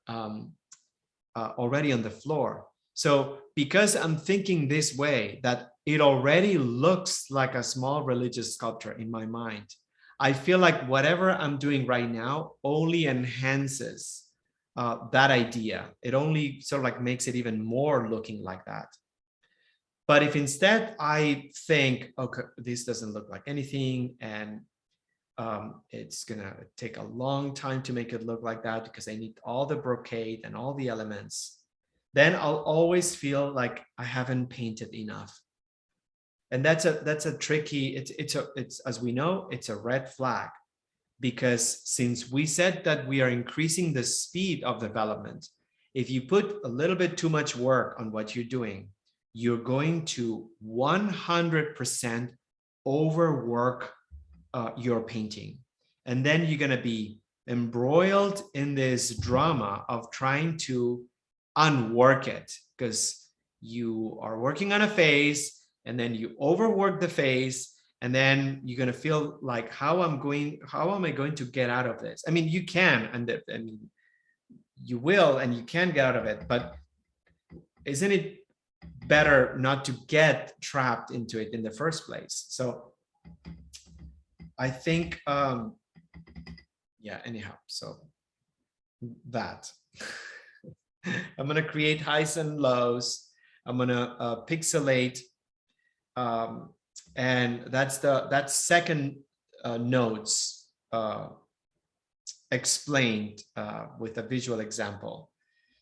already on the floor. So because I'm thinking this way, that it already looks like a small religious sculpture in my mind, I feel like whatever I'm doing right now only enhances that idea. It only sort of like makes it even more looking like that. But if instead I think, okay, this doesn't look like anything, and it's gonna take a long time to make it look like that because I need all the brocade and all the elements, then I'll always feel like I haven't painted enough. And that's a tricky, it's as we know, it's a red flag, because since we said that we are increasing the speed of development, if you put a little bit too much work on what you're doing, you're going to 100% overwork your painting. And then you're going to be embroiled in this drama of trying to unwork it, because you are working on a face and then you overwork the face, and then you're going to feel like, how am I going to get out of this? I mean, you can, I mean, you will, and you can get out of it, but isn't it better not to get trapped into it in the first place? So I think, yeah, anyhow, so that I'm going to create highs and lows. I'm going to pixelate. And that's second nodes explained with a visual example.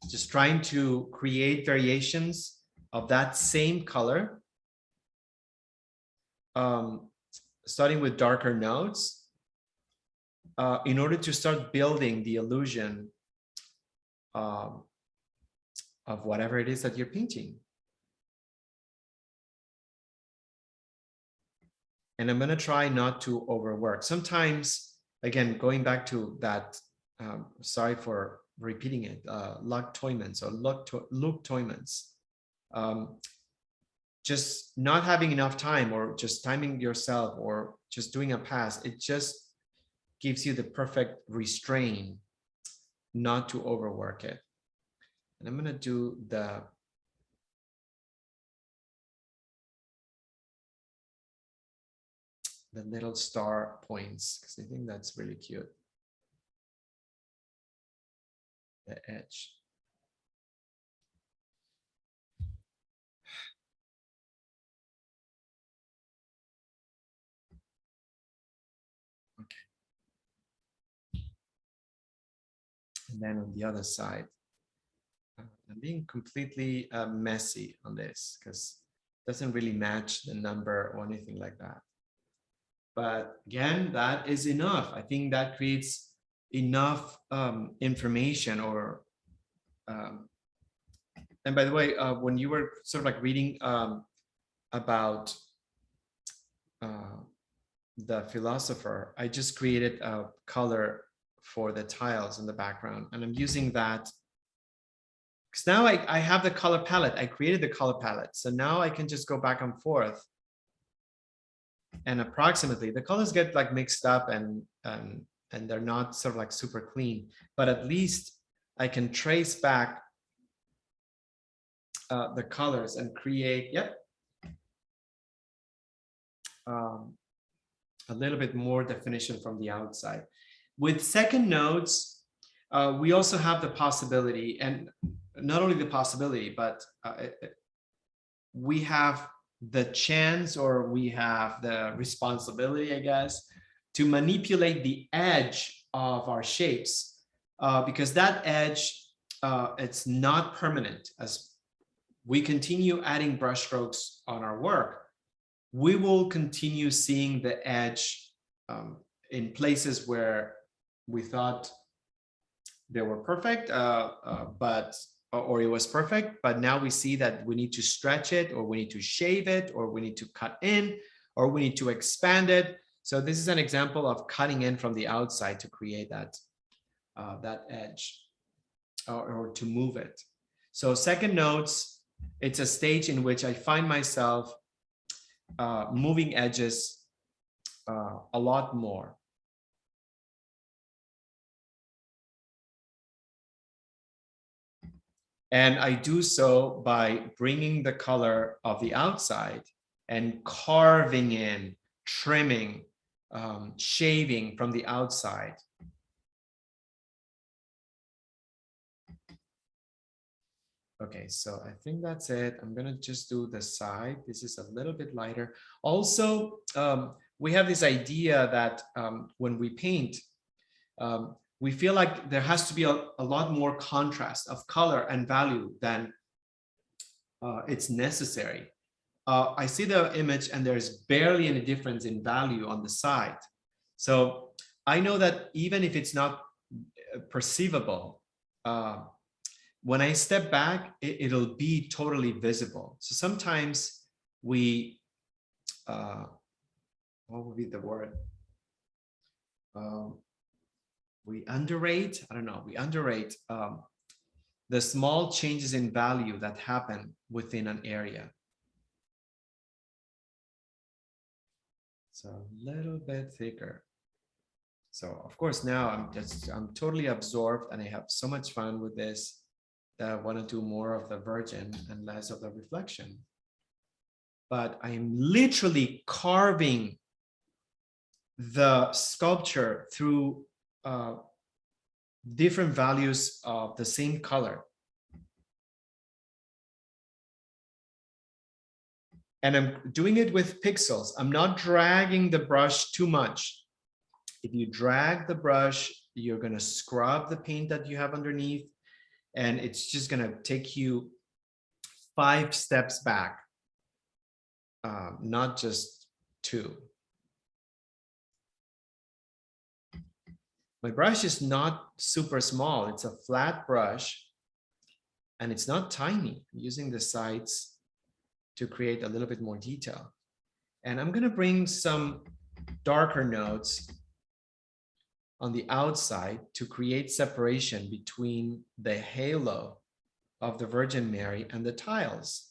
Just trying to create variations of that same color, starting with darker nodes, in order to start building the illusion of whatever it is that you're painting. And I'm going to try not to overwork. Sometimes, again, going back to that, sorry for repeating it, Luc Toymans or Luc Toymans, just not having enough time or just timing yourself or just doing a pass, it just gives you the perfect restraint not to overwork it. And I'm going to do the little star points because I think that's really cute. The edge. Okay. And then on the other side, I'm being completely messy on this because it doesn't really match the number or anything like that. But again, that is enough. I think that creates enough information or and by the way, when you were sort of like reading about the philosopher, I just created a color for the tiles in the background, and I'm using that because now I have the color palette. I created the color palette, so now I can just go back and forth, and approximately the colors get like mixed up and they're not sort of like super clean, but at least I can trace back the colors and create, a little bit more definition from the outside. With second nodes, we also have the possibility, and not only the possibility, but we have the chance, or we have the responsibility, I guess, to manipulate the edge of our shapes, because that edge, it's not permanent. As we continue adding brush strokes on our work, we will continue seeing the edge in places where we thought they were perfect, or it was perfect, but now we see that we need to stretch it, or we need to shave it, or we need to cut in, or we need to expand it. So this is an example of cutting in from the outside to create that that edge, or to move it. So second nodes, it's a stage in which I find myself moving edges a lot more. And I do so by bringing the color of the outside and carving in, trimming, shaving from the outside. Okay, so I think that's it. I'm gonna just do the side. This is a little bit lighter. Also, we have this idea that when we paint, we feel like there has to be a lot more contrast of color and value than it's necessary. I see the image and there's barely any difference in value on the side. So I know that even if it's not perceivable, when I step back, it'll be totally visible. So sometimes we, what would be the word? We underrate, I don't know, we underrate the small changes in value that happen within an area. So a little bit thicker. So of course now I'm totally absorbed and I have so much fun with this that I want to do more of the virgin and less of the reflection. But I am literally carving the sculpture through different values of the same color. And I'm doing it with pixels. I'm not dragging the brush too much. If you drag the brush, you're going to scrub the paint that you have underneath, and it's just going to take you 5 steps back, not just 2. My brush is not super small. It's a flat brush, and it's not tiny. I'm using the sides to create a little bit more detail. And I'm going to bring some darker notes on the outside to create separation between the halo of the Virgin Mary and the tiles.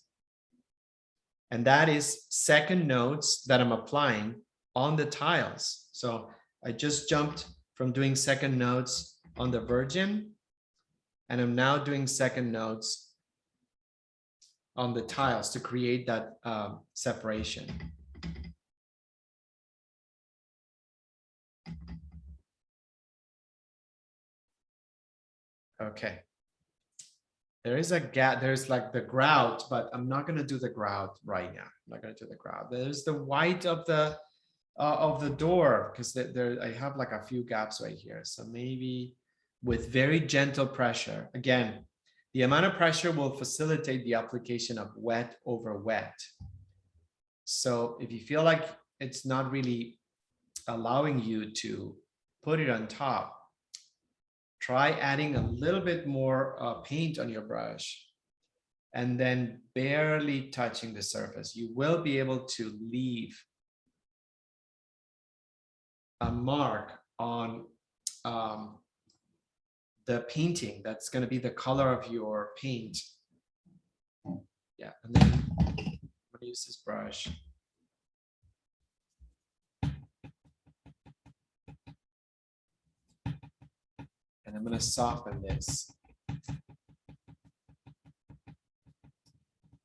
And that is second notes that I'm applying on the tiles. So I just jumped from doing second notes on the Virgin, and I'm now doing second notes on the tiles to create that separation. Okay. There is a gap, there's like the grout, but I'm not gonna do the grout right now. I'm not gonna do the grout. There's the white of the door, because there I have like a few gaps right here. So maybe with very gentle pressure. Again, the amount of pressure will facilitate the application of wet over wet. So if you feel like it's not really allowing you to put it on top, try adding a little bit more paint on your brush and then barely touching the surface. You will be able to leave a mark on the painting. That's going to be the color of your paint. Yeah, and then I'm going to use this brush. And I'm going to soften this. I'm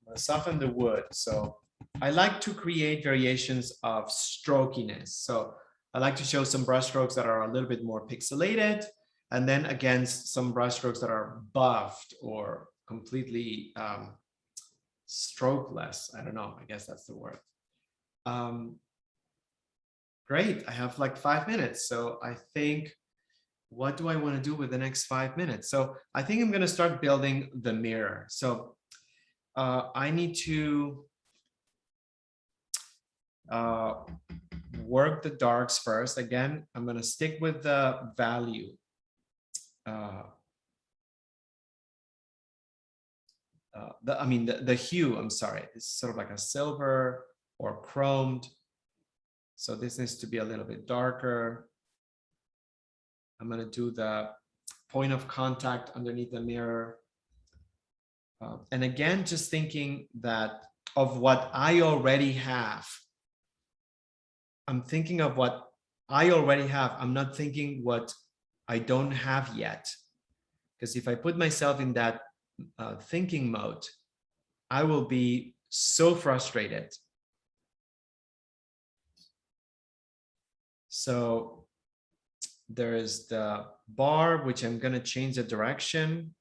going to soften the wood. So I like to create variations of strokiness. So I like to show some brush strokes that are a little bit more pixelated, and then against some brush strokes that are buffed or completely strokeless. I don't know. I guess that's the word. Great. I have like 5 minutes. So I think, what do I want to do with the next 5 minutes? So I think I'm going to start building the mirror. So I need to work the darks first. Again, I'm going to stick with the value. The hue, I'm sorry, it's sort of like a silver or chromed. So this needs to be a little bit darker. I'm going to do the point of contact underneath the mirror. And again, just thinking that of what I already have. I'm thinking of what I already have. I'm not thinking what I don't have yet. Because if I put myself in that thinking mode, I will be so frustrated. So there is the bar, which I'm going to change the direction.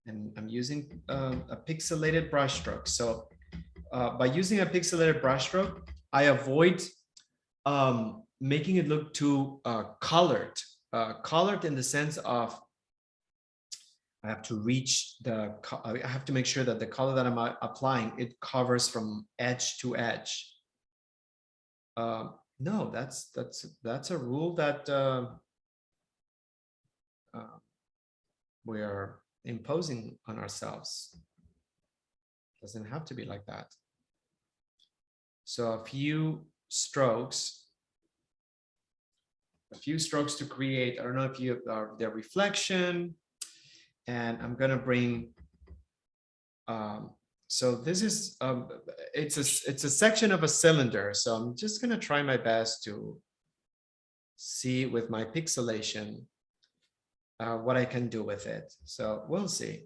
And I'm using a pixelated brush stroke. So by using a pixelated brush stroke, I avoid making it look too colored. Colored in the sense of I have to reach I have to make sure that the color that I'm applying, it covers from edge to edge. No, that's a rule that we are imposing on ourselves. Doesn't have to be like that. So a few strokes to create, I don't know if you are the reflection, and I'm going to bring, so this is, it's a section of a cylinder. So I'm just going to try my best to see with my pixelation what I can do with it. So we'll see.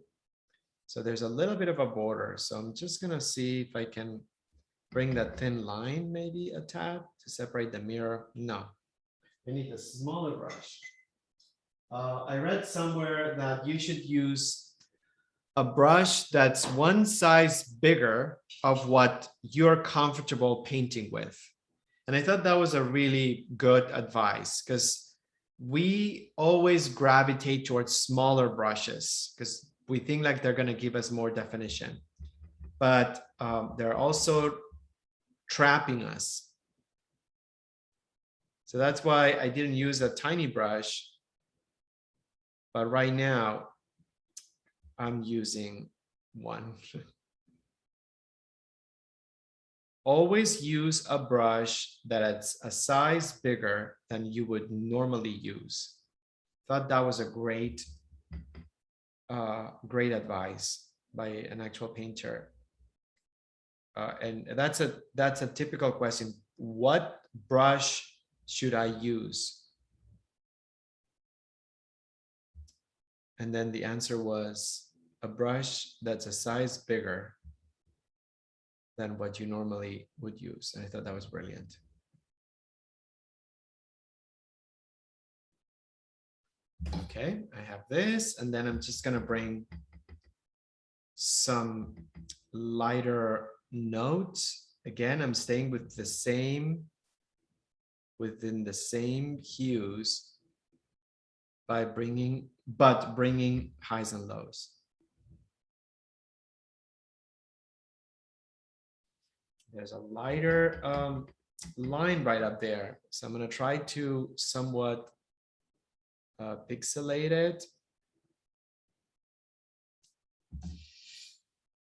So there's a little bit of a border. So I'm just going to see if I can bring that thin line maybe a tad to separate the mirror. No, I need a smaller brush. I read somewhere that you should use a brush that's one size bigger of what you're comfortable painting with. And I thought that was a really good advice, because we always gravitate towards smaller brushes because we think like they're going to give us more definition, but they're also trapping us. So that's why I didn't use a tiny brush, but right now I'm using one. always use a brush that's a size bigger than you would normally use. Thought that was a great advice by an actual painter. And that's a typical question. What brush should I use? And then the answer was a brush that's a size bigger than what you normally would use. And I thought that was brilliant. Okay, I have this, and then I'm just gonna bring some lighter notes. Again, I'm staying with the same, within the same hues by bringing highs and lows. There's a lighter line right up there. So I'm gonna try to somewhat pixelate it.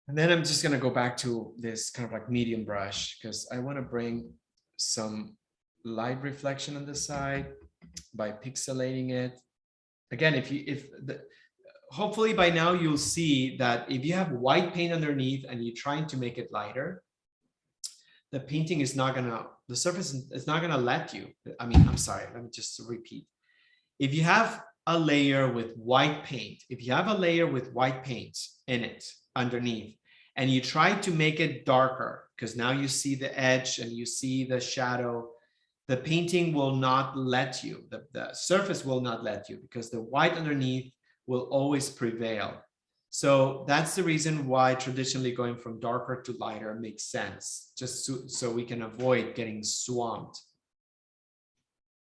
And then I'm just gonna go back to this kind of like medium brush because I wanna bring some light reflection on the side by pixelating it. Again, hopefully by now you'll see that if you have white paint underneath and you're trying to make it lighter, the painting is not gonna, the surface is not gonna let you. I mean, I'm sorry, let me just repeat. If you have a layer with white paint, if you have a layer with white paint in it underneath, and you try to make it darker, because now you see the edge and you see the shadow, the painting will not let you, the surface will not let you, because the white underneath will always prevail. So that's the reason why traditionally going from darker to lighter makes sense, just so we can avoid getting swamped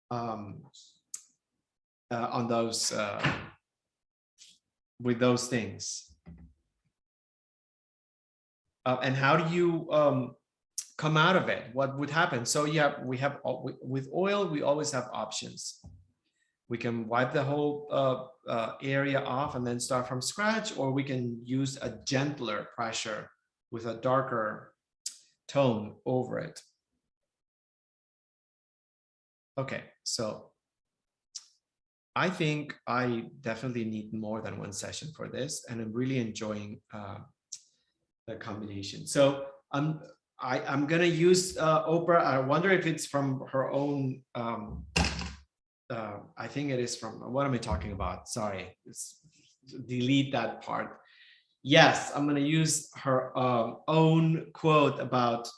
on those, with those things. And how do you come out of it? What would happen? So yeah, we have, with oil, we always have options. We can wipe the whole area off and then start from scratch, or we can use a gentler pressure with a darker tone over it. Okay, so I think I definitely need more than one session for this, and I'm really enjoying the combination. So I'm gonna use Oprah. I wonder if it's from her own. I think it is from, what am I talking about? Sorry, delete that part. Yes, I'm gonna use her own quote about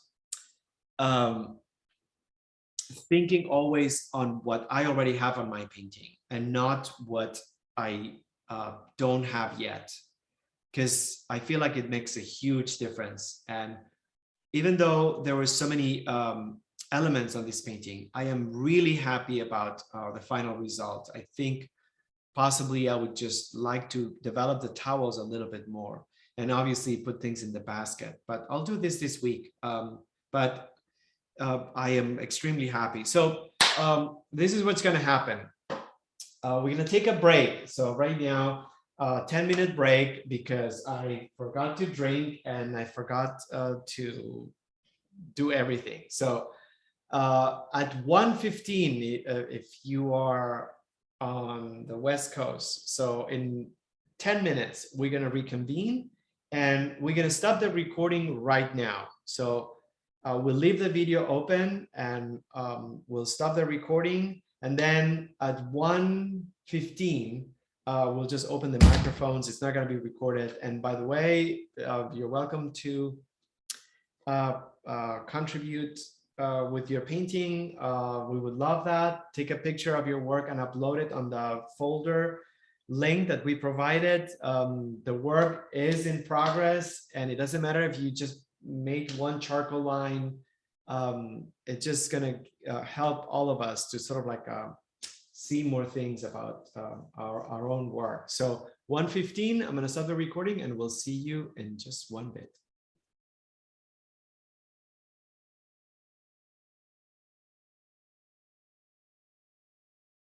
thinking always on what I already have on my painting and not what I don't have yet, because I feel like it makes a huge difference. And even though there were so many elements on this painting, I am really happy about the final result. I think possibly I would just like to develop the towels a little bit more and obviously put things in the basket, but I'll do this week. But I am extremely happy. So this is what's going to happen. We're going to take a break. So right now, 10-minute break because I forgot to drink and I forgot to do everything. So at 1:15, if you are on the West Coast, so in 10 minutes, we're going to reconvene and we're going to stop the recording right now. So we'll leave the video open and we'll stop the recording. And then at 1:15, we'll just open the microphones. It's not going to be recorded. And by the way, you're welcome to contribute with your painting. We would love that. Take a picture of your work and upload it on the folder link that we provided. The work is in progress, and it doesn't matter if you just made one charcoal line. It's just gonna help all of us to sort of like see more things about our own work. So 1:15, I'm gonna stop the recording and we'll see you in just one bit.